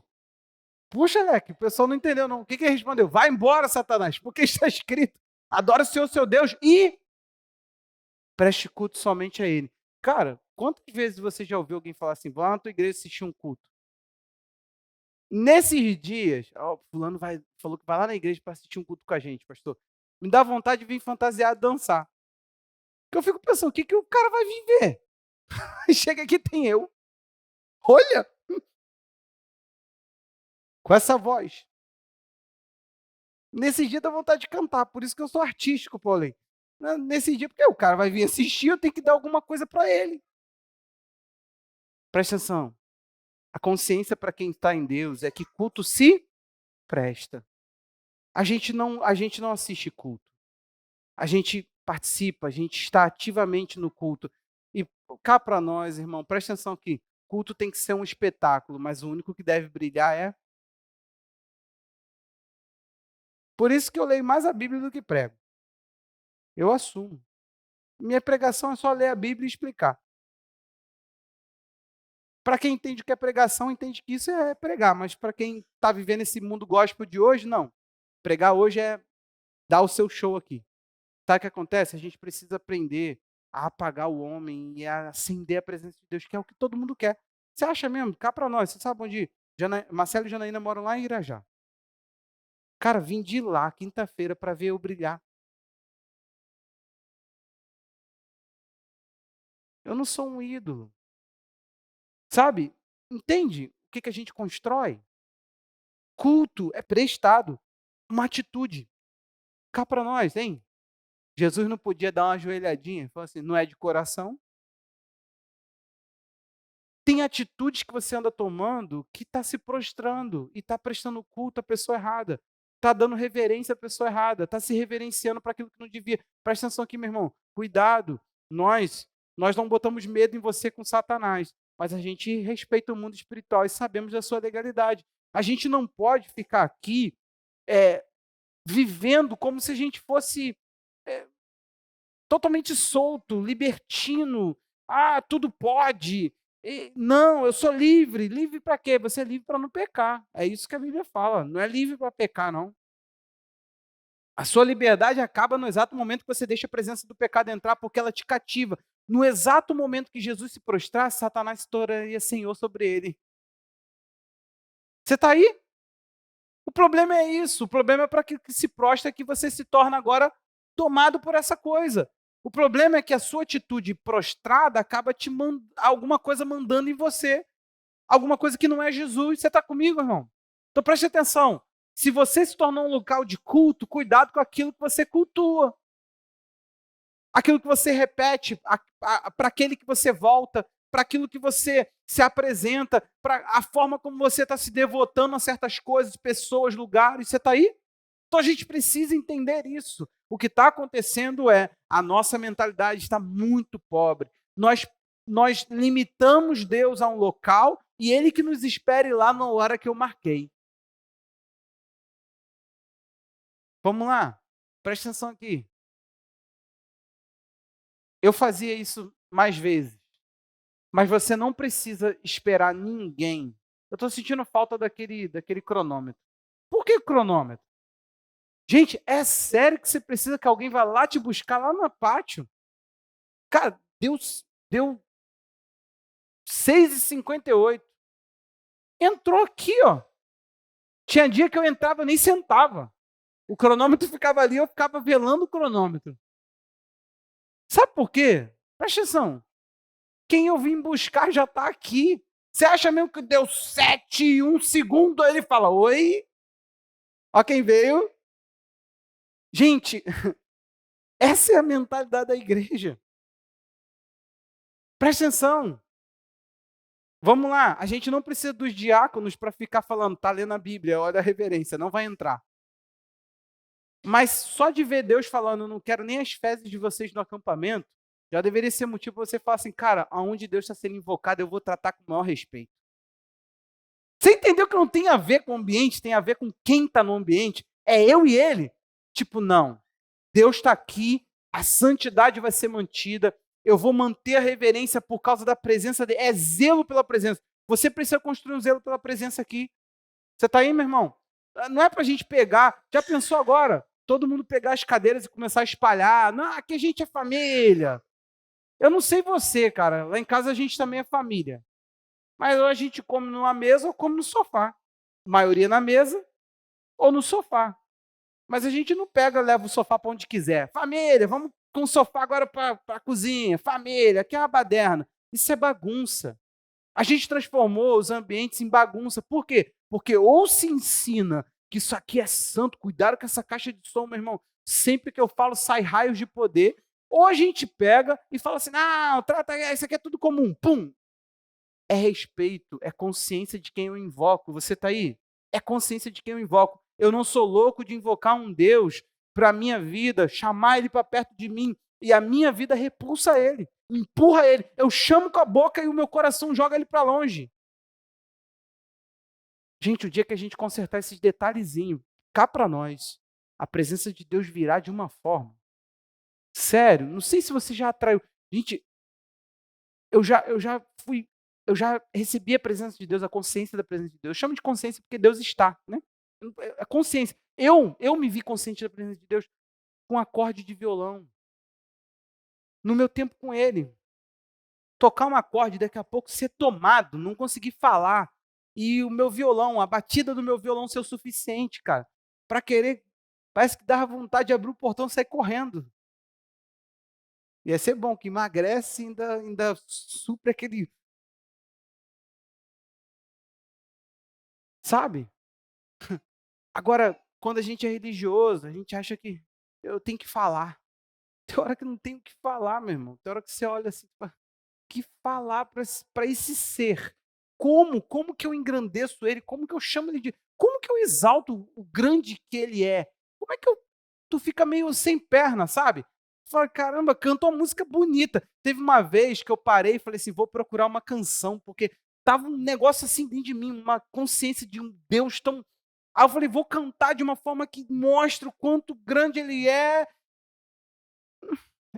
Puxa, Leque, o pessoal não entendeu, não. O que ele respondeu? Vai embora, Satanás, porque está escrito: adora o Senhor, seu Deus, e preste culto somente a Ele. Cara, quantas vezes você já ouviu alguém falar assim: vá na tua igreja assistir um culto? Nesses dias, fulano falou que vai lá na igreja para assistir um culto com a gente, pastor. Me dá vontade de vir fantasiado dançar. Porque eu fico pensando, o que o cara vai viver? Chega aqui, tem eu. Olha! Com essa voz. Nesse dia dá vontade de cantar, por isso que eu sou artístico, Paulinho. Nesse dia, porque o cara vai vir assistir, eu tenho que dar alguma coisa para ele. Presta atenção. A consciência para quem está em Deus é que culto se presta. A gente não assiste culto. A gente participa, a gente está ativamente no culto. E cá para nós, irmão, presta atenção aqui. Culto tem que ser um espetáculo, mas o único que deve brilhar é... Por isso que eu leio mais a Bíblia do que prego. Eu assumo. Minha pregação é só ler a Bíblia e explicar. Para quem entende o que é pregação, entende que isso é pregar, mas para quem está vivendo esse mundo gospel de hoje, não. Pregar hoje é dar o seu show aqui. Sabe o que acontece? A gente precisa aprender a apagar o homem e a acender a presença de Deus, que é o que todo mundo quer. Você acha mesmo? Cá para nós, você sabe onde Marcelo e Janaína moram lá em Irajá. Cara, vim de lá quinta-feira para ver eu brilhar. Eu não sou um ídolo. Sabe? Entende o que a gente constrói? Culto é prestado, uma atitude. Cá para nós, hein? Jesus não podia dar uma ajoelhadinha, falou assim, não é de coração? Tem atitudes que você anda tomando que está se prostrando e está prestando culto à pessoa errada. Está dando reverência à pessoa errada, está se reverenciando para aquilo que não devia. Presta atenção aqui, meu irmão. Cuidado. Nós não botamos medo em você com Satanás, mas a gente respeita o mundo espiritual e sabemos da sua legalidade. A gente não pode ficar aqui vivendo como se a gente fosse totalmente solto, libertino. Ah, tudo pode. Não, eu sou livre. Livre para quê? Você é livre para não pecar. É isso que a Bíblia fala. Não é livre para pecar, não. A sua liberdade acaba no exato momento que você deixa a presença do pecado entrar, porque ela te cativa. No exato momento que Jesus se prostrasse, Satanás se tornaria senhor sobre ele. Você está aí? O problema é isso. O problema é para que se prostra que você se torna agora tomado por essa coisa. O problema é que a sua atitude prostrada acaba te alguma coisa mandando em você. Alguma coisa que não é Jesus. Você está comigo, irmão? Então preste atenção. Se você se tornou um local de culto, cuidado com aquilo que você cultua. Aquilo que você repete, para aquele que você volta, para aquilo que você se apresenta, para a forma como você está se devotando a certas coisas, pessoas, lugares. Você está aí? Então a gente precisa entender isso. O que está acontecendo é a nossa mentalidade está muito pobre. Nós limitamos Deus a um local e Ele que nos espere lá na hora que eu marquei. Vamos lá, presta atenção aqui. Eu fazia isso mais vezes, mas você não precisa esperar ninguém. Eu estou sentindo falta daquele cronômetro. Por que cronômetro? Gente, é sério que você precisa que alguém vá lá te buscar lá no pátio? Cara, deu 6h58. Entrou aqui, ó. Tinha dia que eu entrava, nem sentava. O cronômetro ficava ali, eu ficava velando o cronômetro. Sabe por quê? Presta atenção. Quem eu vim buscar já está aqui. Você acha mesmo que deu 7 e 1 segundo? Aí ele fala, oi? Ó quem veio. Gente, essa é a mentalidade da igreja. Presta atenção. Vamos lá, a gente não precisa dos diáconos para ficar falando, tá lendo a Bíblia, olha a reverência, não vai entrar. Mas só de ver Deus falando, não quero nem as fezes de vocês no acampamento, já deveria ser motivo para você falar assim, cara, aonde Deus está sendo invocado, eu vou tratar com o maior respeito. Você entendeu que não tem a ver com o ambiente, tem a ver com quem está no ambiente? É eu e ele? Tipo, não. Deus está aqui, a santidade vai ser mantida, eu vou manter a reverência por causa da presença dele. É zelo pela presença. Você precisa construir um zelo pela presença aqui. Você está aí, meu irmão? Não é para a gente pegar. Já pensou agora? Todo mundo pegar as cadeiras e começar a espalhar. Não, aqui a gente é família. Eu não sei você, cara. Lá em casa a gente também é família. Mas ou a gente come numa mesa ou come no sofá. A maioria na mesa ou no sofá. Mas a gente não pega, leva o sofá para onde quiser. Família, vamos com o sofá agora para a cozinha. Família, aqui é uma baderna. Isso é bagunça. A gente transformou os ambientes em bagunça. Por quê? Porque ou se ensina que isso aqui é santo, cuidado com essa caixa de som, meu irmão. Sempre que eu falo, sai raios de poder. Ou a gente pega e fala assim, não, trata, isso aqui é tudo comum. Pum! É respeito, é consciência de quem eu invoco. Você está aí? É consciência de quem eu invoco. Eu não sou louco de invocar um Deus para a minha vida, chamar ele para perto de mim e a minha vida repulsa ele, empurra ele. Eu chamo com a boca e o meu coração joga ele para longe. Gente, o dia que a gente consertar esses detalhezinhos, cá para nós, a presença de Deus virá de uma forma. Sério, não sei se você já atraiu. Gente, eu já recebi a presença de Deus, a consciência da presença de Deus. Eu chamo de consciência porque Deus está, né? É consciência. Eu me vi consciente da presença de Deus com um acorde de violão. No meu tempo com ele. Tocar um acorde, daqui a pouco ser tomado, não conseguir falar. E o meu violão, a batida do meu violão ser o suficiente, cara, para querer. Parece que dava vontade de abrir o portão e sair correndo. Ia ser bom, que emagrece e ainda supre aquele. Sabe? Agora, quando a gente é religioso, a gente acha que eu tenho que falar. Tem hora que não tem o que falar, meu irmão. Tem hora que você olha assim, o que falar para esse ser? Como que eu engrandeço ele? Como que eu chamo ele de. Como que eu exalto o grande que ele é? Como é que tu fica meio sem perna, sabe? Fala, caramba, cantou uma música bonita. Teve uma vez que eu parei e falei assim, vou procurar uma canção, porque tava um negócio assim dentro de mim, uma consciência de um Deus tão. Aí eu falei, vou cantar de uma forma que mostre o quanto grande ele é.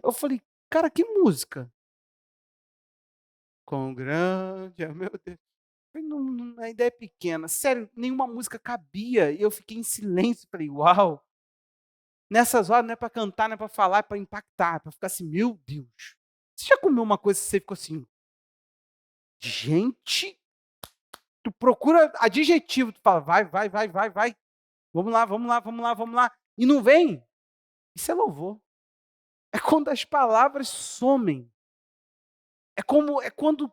Eu falei, cara, que música? Quão grande é o meu Deus. Falei: a ideia é pequena. Sério, nenhuma música cabia, e eu fiquei em silêncio, falei: "Uau". Nessas horas não é para cantar, não é para falar, é para impactar, é para ficar assim: "Meu Deus". Você já comeu uma coisa que você ficou assim: "Gente", tu procura adjetivo, tu fala: "Vai, vai, vai, vai, vai, vamos lá, vamos lá, vamos lá, vamos lá", e não vem? Isso é louvor. É quando as palavras somem. É quando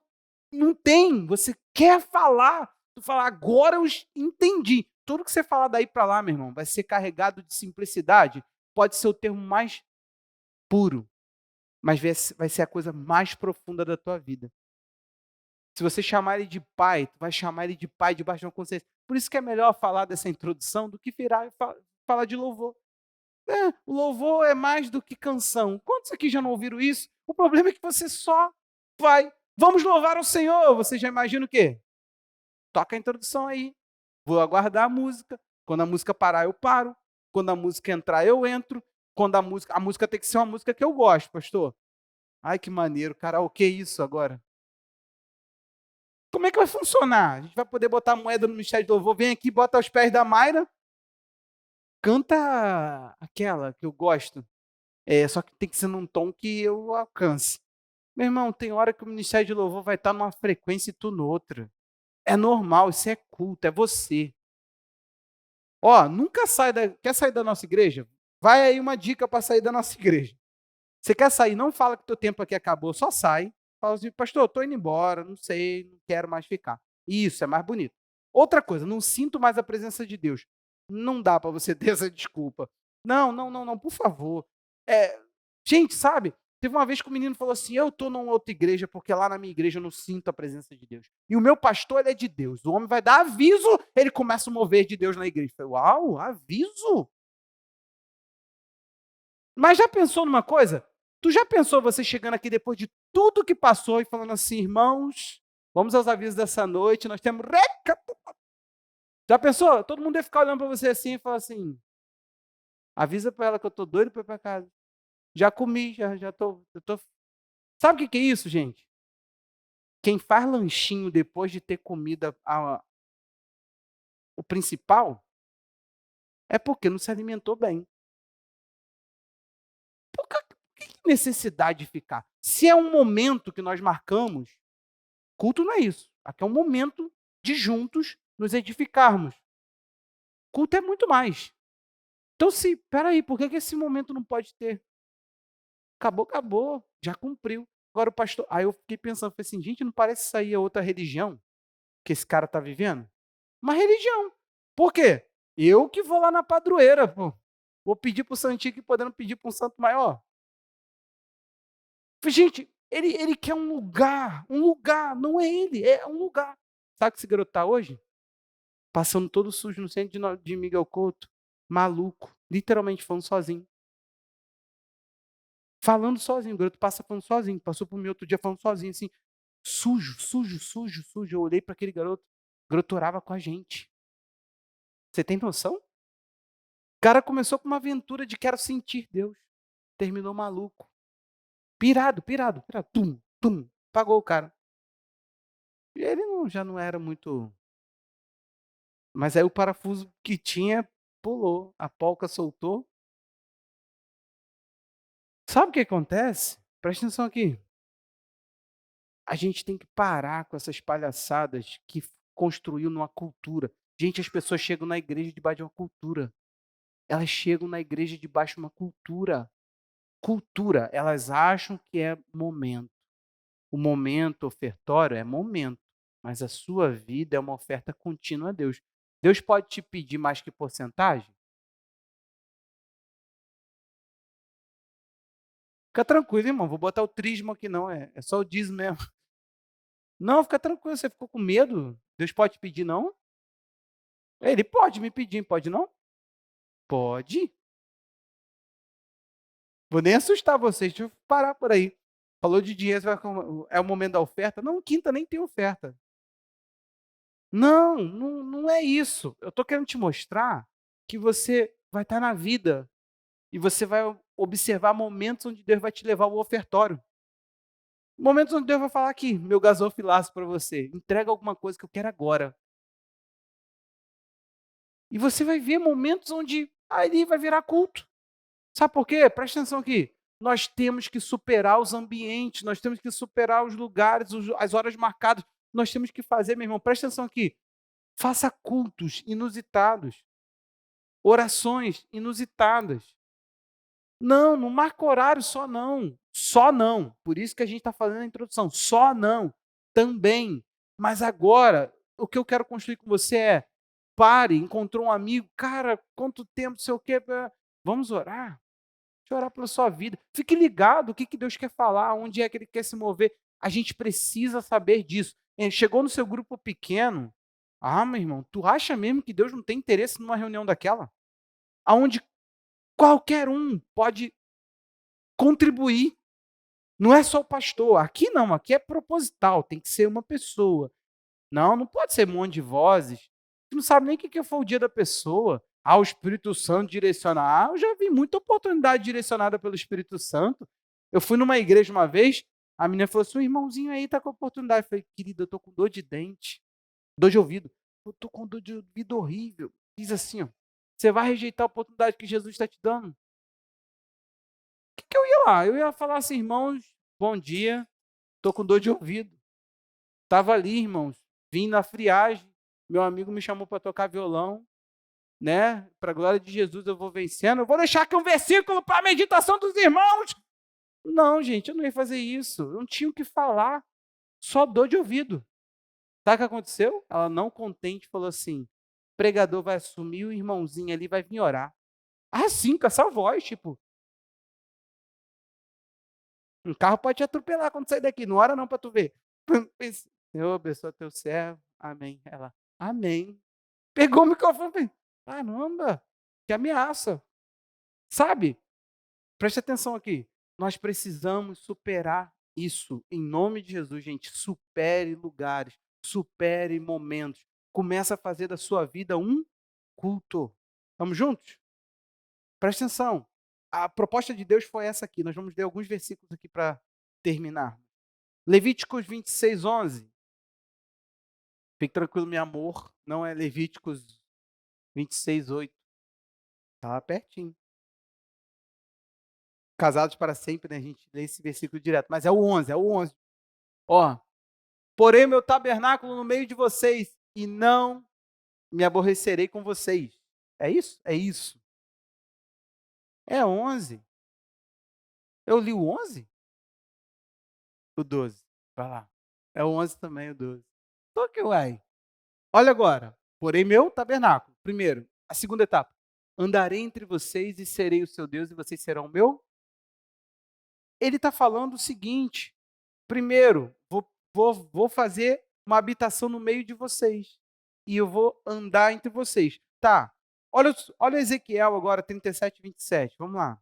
não tem, você quer falar, tu fala: "Agora eu entendi". Tudo que você falar daí para lá, meu irmão, vai ser carregado de simplicidade, pode ser o termo mais puro, mas vai ser a coisa mais profunda da tua vida. Se você chamar ele de pai, tu vai chamar ele de pai debaixo de uma consciência. Por isso que é melhor falar dessa introdução do que virar e falar de louvor. É, o louvor é mais do que canção. Quantos aqui já não ouviram isso? O problema é que você só vai. Vamos louvar o Senhor. Você já imagina o quê? Toca a introdução aí. Vou aguardar a música. Quando a música parar, eu paro. Quando a música entrar, eu entro. Quando a música tem que ser uma música que eu gosto, pastor. Ai, que maneiro, karaokê isso agora. Como é que vai funcionar? A gente vai poder botar moeda no Ministério de Louvor, vem aqui, bota aos pés da Mayra, canta aquela que eu gosto. Só que tem que ser num tom que eu alcance. Meu irmão, tem hora que o Ministério de Louvor vai estar numa frequência e tu noutra. É normal, isso é culto, é você. Ó, nunca sai da. Quer sair da nossa igreja? Vai aí uma dica para sair da nossa igreja. Você quer sair? Não fala que teu tempo aqui acabou, só sai. Fala assim, pastor, estou indo embora, não sei, não quero mais ficar. Isso é mais bonito. Outra coisa, não sinto mais a presença de Deus. Não dá para você ter essa desculpa. Não, não, não, não, por favor. É, gente, sabe? Teve uma vez que o menino falou assim: eu estou numa outra igreja porque lá na minha igreja eu não sinto a presença de Deus. E o meu pastor ele é de Deus. O homem vai dar aviso, ele começa a mover de Deus na igreja. Eu falei, uau, aviso? Mas já pensou numa coisa? Tu já pensou você chegando aqui depois de tudo que passou e falando assim, irmãos, vamos aos avisos dessa noite, nós temos Já pensou? Todo mundo ia ficar olhando para você assim e falar assim, avisa para ela que eu tô doido para ir para casa. Já comi, já tô. Sabe o que é isso, gente? Quem faz lanchinho depois de ter comido o principal é porque não se alimentou bem. Por que necessidade de ficar? Se é um momento que nós marcamos, culto não é isso. Aqui é um momento de juntos nos edificarmos. Culto é muito mais. Então, se, peraí, por que esse momento não pode ter? Acabou, acabou, já cumpriu. Agora o pastor. Aí eu fiquei pensando, falei assim, gente, não parece sair a outra religião que esse cara está vivendo? Uma religião. Por quê? Eu que vou lá na padroeira, pô. Vou pedir para o santinho que podendo pedir para um santo maior. Falei, gente, ele quer um lugar, não é ele, é um lugar. Sabe o que esse garoto está hoje? Passando todo sujo no centro de Miguel Couto, maluco, literalmente falando sozinho. Falando sozinho, o garoto passa falando sozinho, passou por mim outro dia falando sozinho, assim, sujo, sujo, sujo, sujo. Eu olhei para aquele garoto, o garoto orava com a gente. Você tem noção? O cara começou com uma aventura de quero sentir Deus, terminou maluco. Pirado, pirado, pirado, tum, tum, pagou o cara. E ele já não era muito. Mas aí o parafuso que tinha pulou, a polca soltou. Sabe o que acontece? Presta atenção aqui. A gente tem que parar com essas palhaçadas que construiu numa cultura. Gente, as pessoas chegam na igreja debaixo de uma cultura. Elas chegam na igreja debaixo de uma cultura. Cultura, elas acham que é momento. O momento ofertório é momento, mas a sua vida é uma oferta contínua a Deus. Deus pode te pedir mais que porcentagem? Fica tranquilo, irmão. Vou botar o trismo aqui, não. É só o dízimo mesmo. Não, fica tranquilo. Você ficou com medo? Deus pode te pedir, não? Ele pode me pedir, pode não? Pode. Vou nem assustar vocês. Deixa eu parar por aí. Falou de dinheiro, é o momento da oferta? Não, quinta nem tem oferta. Não, não, não é isso. Eu estou querendo te mostrar que você vai estar na vida e você vai observar momentos onde Deus vai te levar ao ofertório. Momentos onde Deus vai falar aqui, meu gasofilaço para você, entrega alguma coisa que eu quero agora. E você vai ver momentos onde ali vai virar culto. Sabe por quê? Presta atenção aqui. Nós temos que superar os ambientes, nós temos que superar os lugares, as horas marcadas. Nós temos que fazer, meu irmão, presta atenção aqui. Faça cultos inusitados, orações inusitadas. Não, não marca horário só não. Só não. Por isso que a gente está fazendo a introdução. Só não. Também. Mas agora, o que eu quero construir com você é, pare, encontrou um amigo, cara, quanto tempo, sei o quê, vamos orar. Deixa eu orar pela sua vida. Fique ligado o que Deus quer falar, onde é que Ele quer se mover. A gente precisa saber disso. Chegou no seu grupo pequeno, meu irmão, tu acha mesmo que Deus não tem interesse numa reunião daquela? Aonde qualquer um pode contribuir. Não é só o pastor. Aqui não, aqui é proposital, tem que ser uma pessoa. Não, não pode ser um monte de vozes. Tu não sabe nem o que foi o dia da pessoa. O Espírito Santo direcionar. Eu já vi muita oportunidade direcionada pelo Espírito Santo. Eu fui numa igreja uma vez, a menina falou assim, o irmãozinho aí tá com oportunidade. Eu falei, querida, eu tô com dor de dente, dor de ouvido. Eu tô com dor de ouvido horrível. Diz assim, ó, você vai rejeitar a oportunidade que Jesus está te dando? O que eu ia lá? Eu ia falar assim, irmãos, bom dia, tô com dor de ouvido. Estava ali, irmãos, vim na friagem, meu amigo me chamou para tocar violão, né? Para a glória de Jesus eu vou vencendo. Eu vou deixar aqui um versículo para a meditação dos irmãos. Não, gente, eu não ia fazer isso. Eu não tinha o que falar. Só dor de ouvido. Sabe o que aconteceu? Ela, não contente, falou assim, o pregador vai assumir, o irmãozinho ali vai vir orar. Sim, com essa voz, tipo, um carro pode te atropelar quando sair daqui. Não ora não para tu ver. Senhor, abençoa teu servo. Amém. Ela, amém. Pegou o microfone e falei, caramba, que ameaça. Sabe? Preste atenção aqui. Nós precisamos superar isso. Em nome de Jesus, gente. Supere lugares, supere momentos. Começa a fazer da sua vida um culto. Estamos juntos? Preste atenção. A proposta de Deus foi essa aqui. Nós vamos ler alguns versículos aqui para terminar. Levíticos 26, 11. Fique tranquilo, meu amor. Não é Levíticos 26, 8. Estava pertinho. Casados para sempre, né? A gente lê esse versículo direto. Mas é o 11, é o 11. Ó, porém meu tabernáculo no meio de vocês e não me aborrecerei com vocês. É isso? É isso. É 11. Eu li o 11? O 12. Vai lá. É o 11 também, o 12. Tô que uai. Olha agora. Porém meu tabernáculo. Primeiro, a segunda etapa. Andarei entre vocês e serei o seu Deus e vocês serão o meu. Ele está falando o seguinte. Primeiro, vou fazer uma habitação no meio de vocês. E eu vou andar entre vocês. Tá. Olha Ezequiel agora, 37, 27. Vamos lá.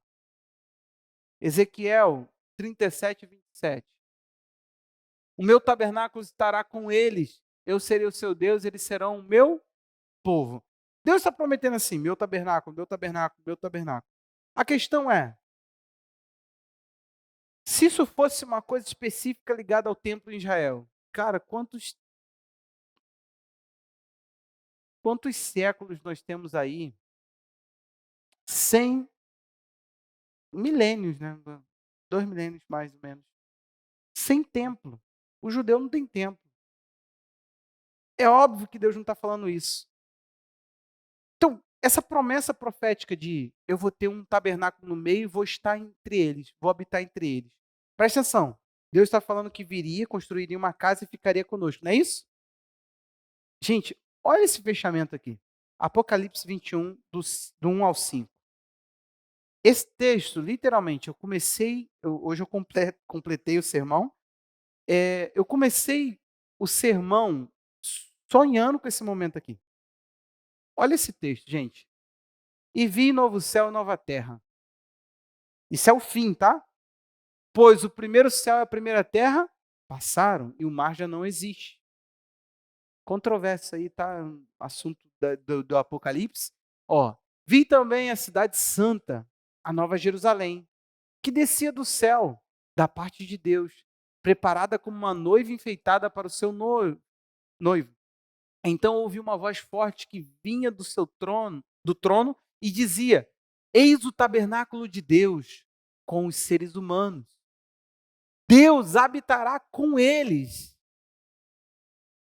Ezequiel 37, 27. O meu tabernáculo estará com eles. Eu serei o seu Deus, eles serão o meu povo. Deus está prometendo assim, meu tabernáculo, meu tabernáculo, meu tabernáculo. A questão é, se isso fosse uma coisa específica ligada ao templo em Israel, cara, quantos séculos nós temos aí? 100 milênios, né? 2 milênios mais ou menos. Sem templo. O judeu não tem templo. É óbvio que Deus não está falando isso. Então, essa promessa profética de eu vou ter um tabernáculo no meio e vou estar entre eles, vou habitar entre eles. Presta atenção. Deus está falando que viria, construiria uma casa e ficaria conosco, não é isso? Gente, olha esse fechamento aqui. Apocalipse 21, do 1 ao 5. Esse texto, literalmente, hoje eu completei o sermão. Eu comecei o sermão sonhando com esse momento aqui. Olha esse texto, gente. E vi novo céu e nova terra. Isso é o fim, tá? Pois o primeiro céu e a primeira terra passaram e o mar já não existe. Controvérsia aí, tá? Assunto do Apocalipse. Ó, vi também a cidade santa, a nova Jerusalém, que descia do céu, da parte de Deus, preparada como uma noiva enfeitada para o seu noivo. Então ouvi uma voz forte que vinha do trono, e dizia: Eis o tabernáculo de Deus com os seres humanos. Deus habitará com eles.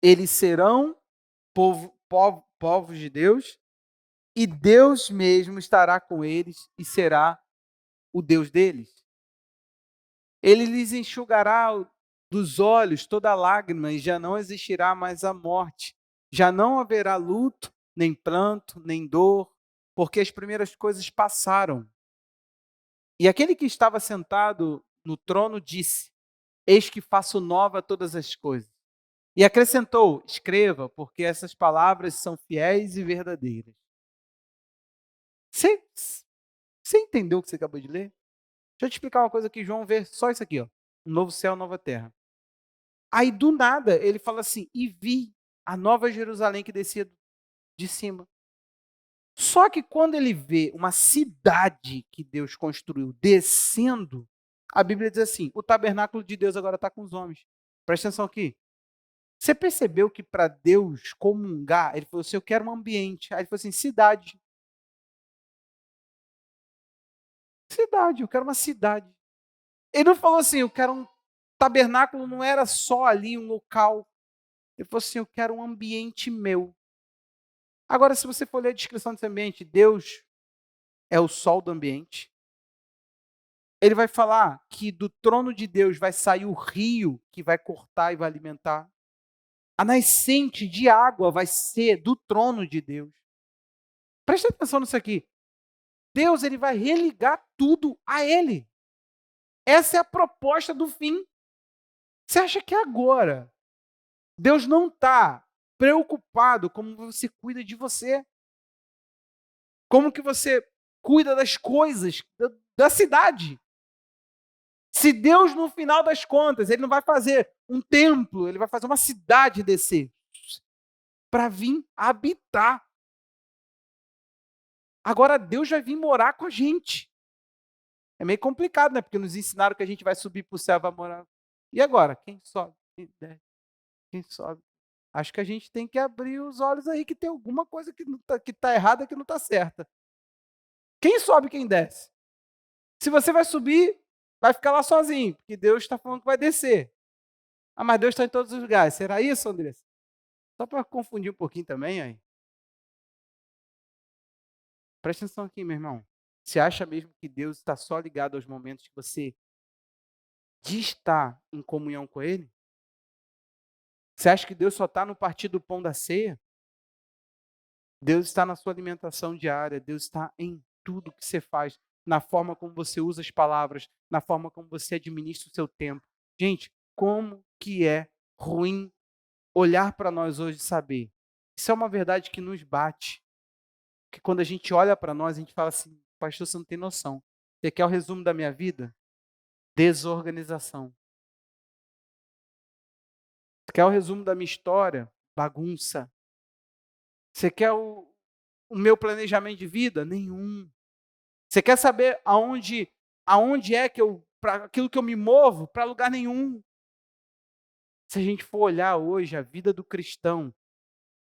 Eles serão povos de Deus, e Deus mesmo estará com eles e será o Deus deles. Ele lhes enxugará dos olhos toda lágrima, e já não existirá mais a morte. Já não haverá luto, nem pranto, nem dor, porque as primeiras coisas passaram. E aquele que estava sentado no trono disse: Eis que faço nova todas as coisas. E acrescentou: Escreva, porque essas palavras são fiéis e verdadeiras. Você entendeu o que você acabou de ler? Deixa eu te explicar uma coisa que João vê, só isso aqui, ó. Um novo céu, nova terra. Aí, do nada, ele fala assim: E vi a nova Jerusalém que descia de cima. Só que quando ele vê uma cidade que Deus construiu descendo, a Bíblia diz assim: o tabernáculo de Deus agora está com os homens. Presta atenção aqui. Você percebeu que para Deus comungar, ele falou assim: eu quero um ambiente. Aí ele falou assim: cidade. Cidade, eu quero uma cidade. Ele não falou assim: eu quero um tabernáculo, não era só ali um local. Ele falou assim: eu quero um ambiente meu. Agora, se você for ler a descrição desse ambiente, Deus é o sol do ambiente. Ele vai falar que do trono de Deus vai sair o rio que vai cortar e vai alimentar. A nascente de água vai ser do trono de Deus. Presta atenção nisso aqui. Deus, ele vai religar tudo a ele. Essa é a proposta do fim. Você acha que agora Deus não está preocupado como você cuida de você? Como que você cuida das coisas da cidade? Se Deus, no final das contas, ele não vai fazer um templo, ele vai fazer uma cidade descer para vir habitar. Agora Deus vai vir morar com a gente. É meio complicado, né? Porque nos ensinaram que a gente vai subir para o céu, vai morar. E agora? Quem sobe? Quem desce? Quem sobe? Acho que a gente tem que abrir os olhos aí que tem alguma coisa que tá errada, que não está certa. Quem sobe, quem desce? Se você vai subir, vai ficar lá sozinho, porque Deus está falando que vai descer. Ah, mas Deus está em todos os lugares. Será isso, Andressa? Só para confundir um pouquinho também, aí. Presta atenção aqui, meu irmão. Você acha mesmo que Deus está só ligado aos momentos que você está em comunhão com Ele? Você acha que Deus só está no partir do pão da ceia? Deus está na sua alimentação diária. Deus está em tudo que você faz, na forma como você usa as palavras, na forma como você administra o seu tempo. Gente, como que é ruim olhar para nós hoje e saber. Isso é uma verdade que nos bate. Que quando a gente olha para nós, a gente fala assim: pastor, você não tem noção. Você quer o resumo da minha vida? Desorganização. Você quer o resumo da minha história? Bagunça. Você quer o meu planejamento de vida? Nenhum. Você quer saber aonde é que para aquilo que eu me movo? Para lugar nenhum. Se a gente for olhar hoje, a vida do cristão,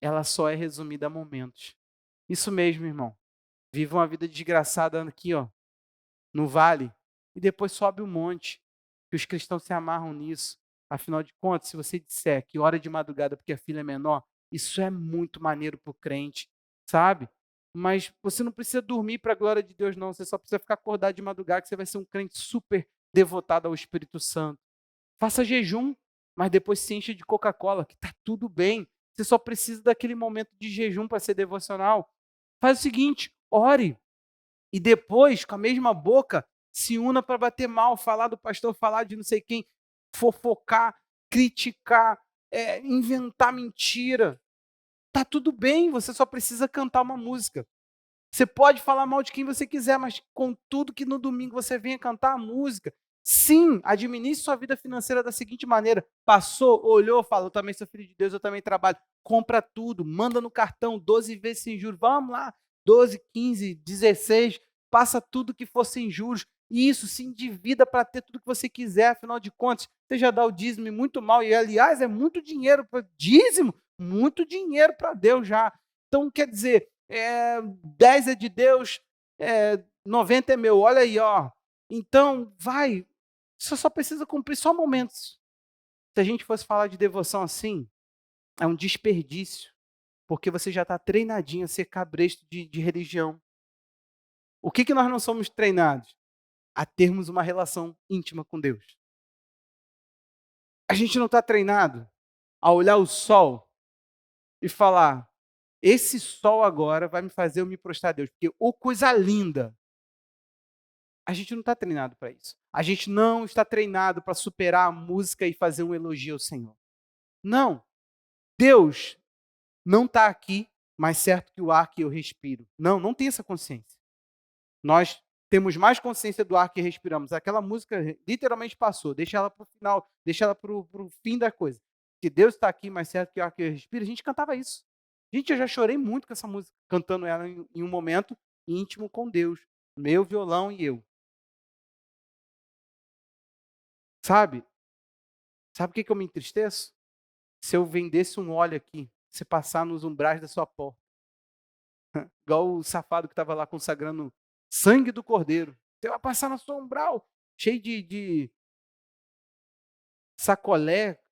ela só é resumida a momentos. Isso mesmo, irmão. Vive uma vida desgraçada aqui, ó, no vale, e depois sobe um monte. Que os cristãos se amarram nisso. Afinal de contas, se você disser que hora de madrugada porque a filha é menor, isso é muito maneiro para o crente, sabe? Mas você não precisa dormir para a glória de Deus, não. Você só precisa ficar acordado de madrugada, que você vai ser um crente super devotado ao Espírito Santo. Faça jejum, mas depois se enche de Coca-Cola, que está tudo bem. Você só precisa daquele momento de jejum para ser devocional. Faz o seguinte, ore. E depois, com a mesma boca, se una para bater mal, falar do pastor, falar de não sei quem, fofocar, criticar, inventar mentira. Tá tudo bem, você só precisa cantar uma música. Você pode falar mal de quem você quiser, mas contudo que no domingo você venha cantar a música. Sim, administre sua vida financeira da seguinte maneira: passou, olhou, falou, eu também sou filho de Deus, eu também trabalho. Compra tudo, manda no cartão, 12 vezes sem juros, vamos lá, 12, 15, 16, passa tudo que for sem juros. E isso, se endivida para ter tudo que você quiser, afinal de contas, Você já dá o dízimo muito mal, e aliás, é muito dinheiro para dízimo, muito dinheiro para Deus já. Então, quer dizer, 10 é de Deus, 90 é meu, olha aí, ó. Então, vai, você só precisa cumprir só momentos. Se a gente fosse falar de devoção assim, é um desperdício, porque você já está treinadinho a ser cabresto de religião. O que nós não somos treinados? A termos uma relação íntima com Deus. A gente não está treinado a olhar o sol e falar: esse sol agora vai me fazer eu me prostrar a Deus, porque ô coisa linda. A gente não está treinado para isso. A gente não está treinado para superar a música e fazer um elogio ao Senhor. Não. Deus não está aqui mais certo que o ar que eu respiro. Não, não tem essa consciência. Nós temos mais consciência do ar que respiramos. Aquela música literalmente passou. Deixa ela para o final, deixa ela para o fim da coisa. Que Deus está aqui mais certo que o ar que eu respiro. A gente cantava isso. Gente, eu já chorei muito com essa música, cantando ela em um momento íntimo com Deus. Meu violão e eu. Sabe? Sabe o que eu me entristeço? Se eu vendesse um óleo aqui, se passar nos umbrais da sua porta. Igual o safado que estava lá consagrando sangue do cordeiro. Você vai passar na sua umbral, cheio de sacolé,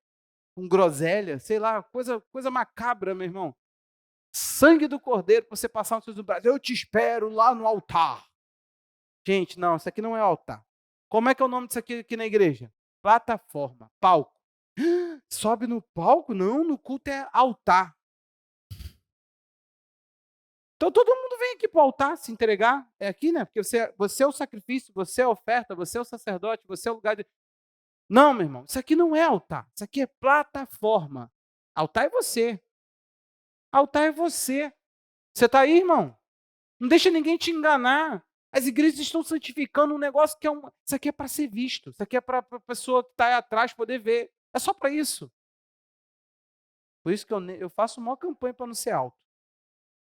com groselha, sei lá, coisa macabra, meu irmão. Sangue do cordeiro para você passar nos seus umbrais. Eu te espero lá no altar. Gente, não, isso aqui não é altar. Como é que é o nome disso aqui na igreja? Plataforma, palco. Sobe no palco? Não, no culto é altar. Então todo mundo vem aqui para o altar se entregar. É aqui, né? Porque você é o sacrifício, você é a oferta, você é o sacerdote, você é o lugar de. Não, meu irmão, isso aqui não é altar. Isso aqui é plataforma. Altar é você. Altar é você. Você está aí, irmão? Não deixa ninguém te enganar. As igrejas estão santificando um negócio que isso aqui é para ser visto. Isso aqui é para a pessoa que está aí atrás poder ver. É só para isso. Por isso que eu faço uma campanha para não ser alto.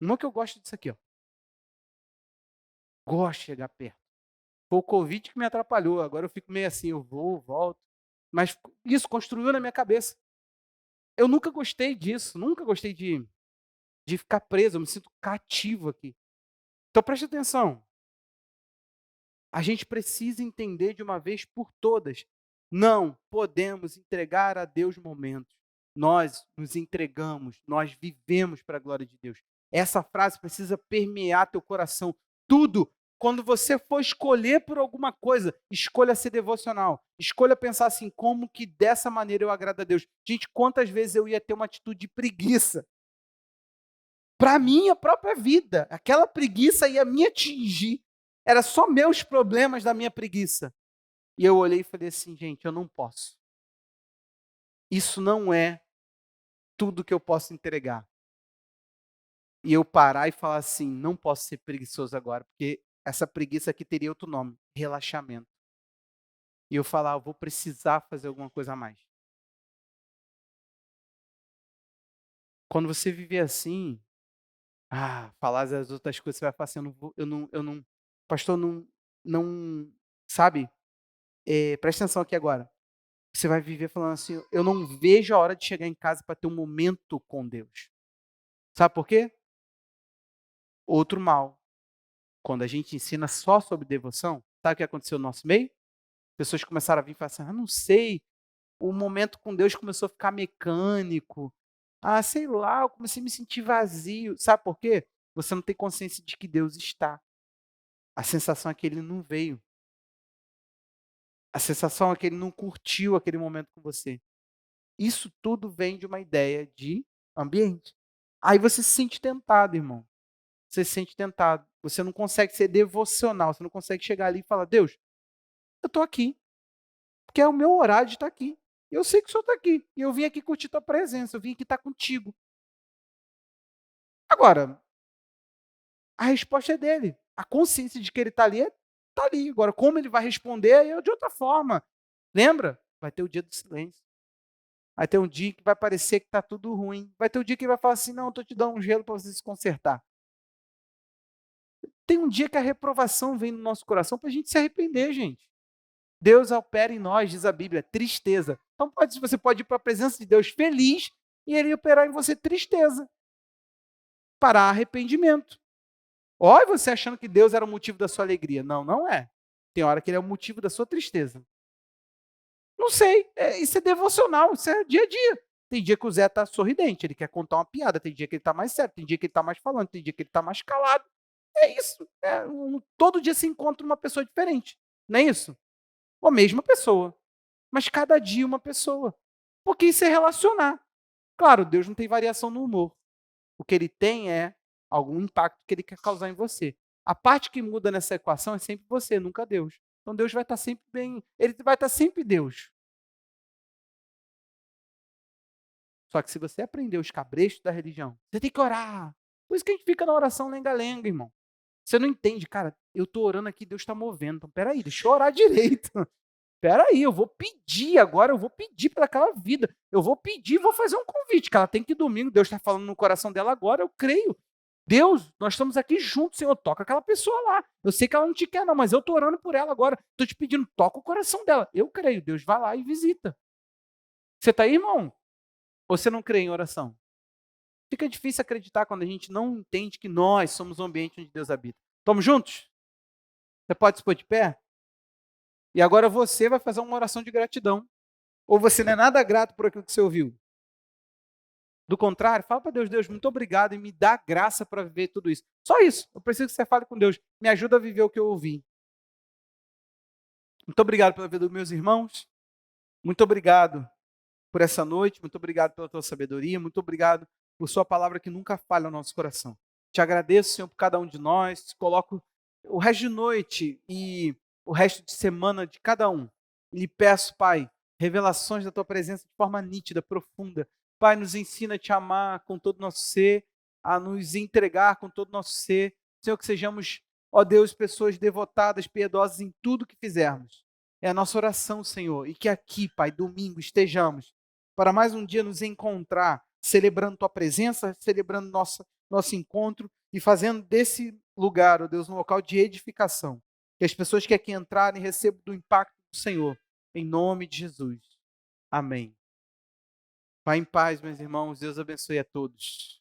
Uma que eu gosto disso aqui, ó. Gosto de chegar perto. Foi o Covid que me atrapalhou. Agora eu fico meio assim, eu vou, volto. Mas isso construiu na minha cabeça. Eu nunca gostei disso. Nunca gostei de ficar preso. Eu me sinto cativo aqui. Então preste atenção. A gente precisa entender de uma vez por todas. Não podemos entregar a Deus momentos. Nós nos entregamos, nós vivemos para a glória de Deus. Essa frase precisa permear teu coração. Tudo. Quando você for escolher por alguma coisa, escolha ser devocional. Escolha pensar assim, como que dessa maneira eu agrado a Deus. Gente, quantas vezes eu ia ter uma atitude de preguiça? Para a minha própria vida. Aquela preguiça ia me atingir. Era só meus problemas da minha preguiça. E eu olhei e falei assim, gente, eu não posso. Isso não é tudo que eu posso entregar. E eu parar e falar assim, não posso ser preguiçoso agora, porque essa preguiça aqui teria outro nome, relaxamento. E eu falar, eu vou precisar fazer alguma coisa a mais. Quando você viver assim, falar as outras coisas, você vai falar assim, eu não, pastor, não, sabe? Presta atenção aqui agora. Você vai viver falando assim, eu não vejo a hora de chegar em casa para ter um momento com Deus. Sabe por quê? Outro mal. Quando a gente ensina só sobre devoção, sabe o que aconteceu no nosso meio? Pessoas começaram a vir e falar assim, não sei, o momento com Deus começou a ficar mecânico. Sei lá, eu comecei a me sentir vazio. Sabe por quê? Você não tem consciência de que Deus está. A sensação é que Ele não veio. A sensação é que Ele não curtiu aquele momento com você. Isso tudo vem de uma ideia de ambiente. Aí você se sente tentado, irmão. Você se sente tentado. Você não consegue ser devocional. Você não consegue chegar ali e falar, Deus, eu estou aqui. Porque é o meu horário de estar aqui. Eu sei que o Senhor está aqui. E eu vim aqui curtir tua presença. Eu vim aqui estar contigo. Agora, a resposta é dele. A consciência de que ele está ali, está ali. Agora, como ele vai responder é de outra forma. Lembra? Vai ter o dia do silêncio. Vai ter um dia que vai parecer que está tudo ruim. Vai ter um dia que ele vai falar assim, não, estou te dando um gelo para você se consertar. Tem um dia que a reprovação vem no nosso coração para a gente se arrepender, gente. Deus opera em nós, diz a Bíblia, tristeza. Então você pode ir para a presença de Deus feliz e ele operar em você tristeza, para arrependimento. Olha você achando que Deus era o motivo da sua alegria. Não, não é. Tem hora que ele é o motivo da sua tristeza. Não sei, isso é devocional, isso é dia a dia. Tem dia que o Zé está sorridente, ele quer contar uma piada, tem dia que ele está mais sério, tem dia que ele está mais falando, tem dia que ele está mais calado. É isso. Todo dia se encontra uma pessoa diferente, não é isso? Ou a mesma pessoa, mas cada dia uma pessoa. Porque isso é relacionar. Claro, Deus não tem variação no humor. O que ele tem é algum impacto que ele quer causar em você. A parte que muda nessa equação é sempre você, nunca Deus. Então Deus vai estar sempre bem, ele vai estar sempre Deus. Só que se você aprender os cabrestos da religião, você tem que orar. Por isso que a gente fica na oração lenga-lenga, irmão. Você não entende, cara, eu estou orando aqui, Deus está movendo. Então, peraí, deixa eu orar direito. Peraí, eu vou pedir agora, eu vou pedir para aquela vida. Eu vou pedir, vou fazer um convite, que ela tem que ir domingo, Deus está falando no coração dela agora, eu creio. Deus, nós estamos aqui juntos, Senhor, toca aquela pessoa lá. Eu sei que ela não te quer não, mas eu estou orando por ela agora. Estou te pedindo, toca o coração dela. Eu creio, Deus vai lá e visita. Você está aí, irmão? Ou você não crê em oração? Fica difícil acreditar quando a gente não entende que nós somos o ambiente onde Deus habita. Estamos juntos? Você pode se pôr de pé? E agora você vai fazer uma oração de gratidão. Ou você não é nada grato por aquilo que você ouviu? Do contrário, fala para Deus, Deus, muito obrigado e me dá graça para viver tudo isso. Só isso. Eu preciso que você fale com Deus. Me ajuda a viver o que eu ouvi. Muito obrigado pela vida dos meus irmãos. Muito obrigado por essa noite. Muito obrigado pela tua sabedoria. Muito obrigado por sua palavra que nunca falha no nosso coração. Te agradeço, Senhor, por cada um de nós. Coloco o resto de noite e o resto de semana de cada um. E lhe peço, Pai, revelações da tua presença de forma nítida, profunda. Pai, nos ensina a te amar com todo o nosso ser, a nos entregar com todo o nosso ser. Senhor, que sejamos, ó Deus, pessoas devotadas, piedosas em tudo que fizermos. É a nossa oração, Senhor, e que aqui, Pai, domingo, estejamos para mais um dia nos encontrar, celebrando tua presença, celebrando nosso encontro e fazendo desse lugar, ó Deus, um local de edificação. Que as pessoas que aqui entrarem recebam do impacto do Senhor, em nome de Jesus. Amém. Vá em paz, meus irmãos. Deus abençoe a todos.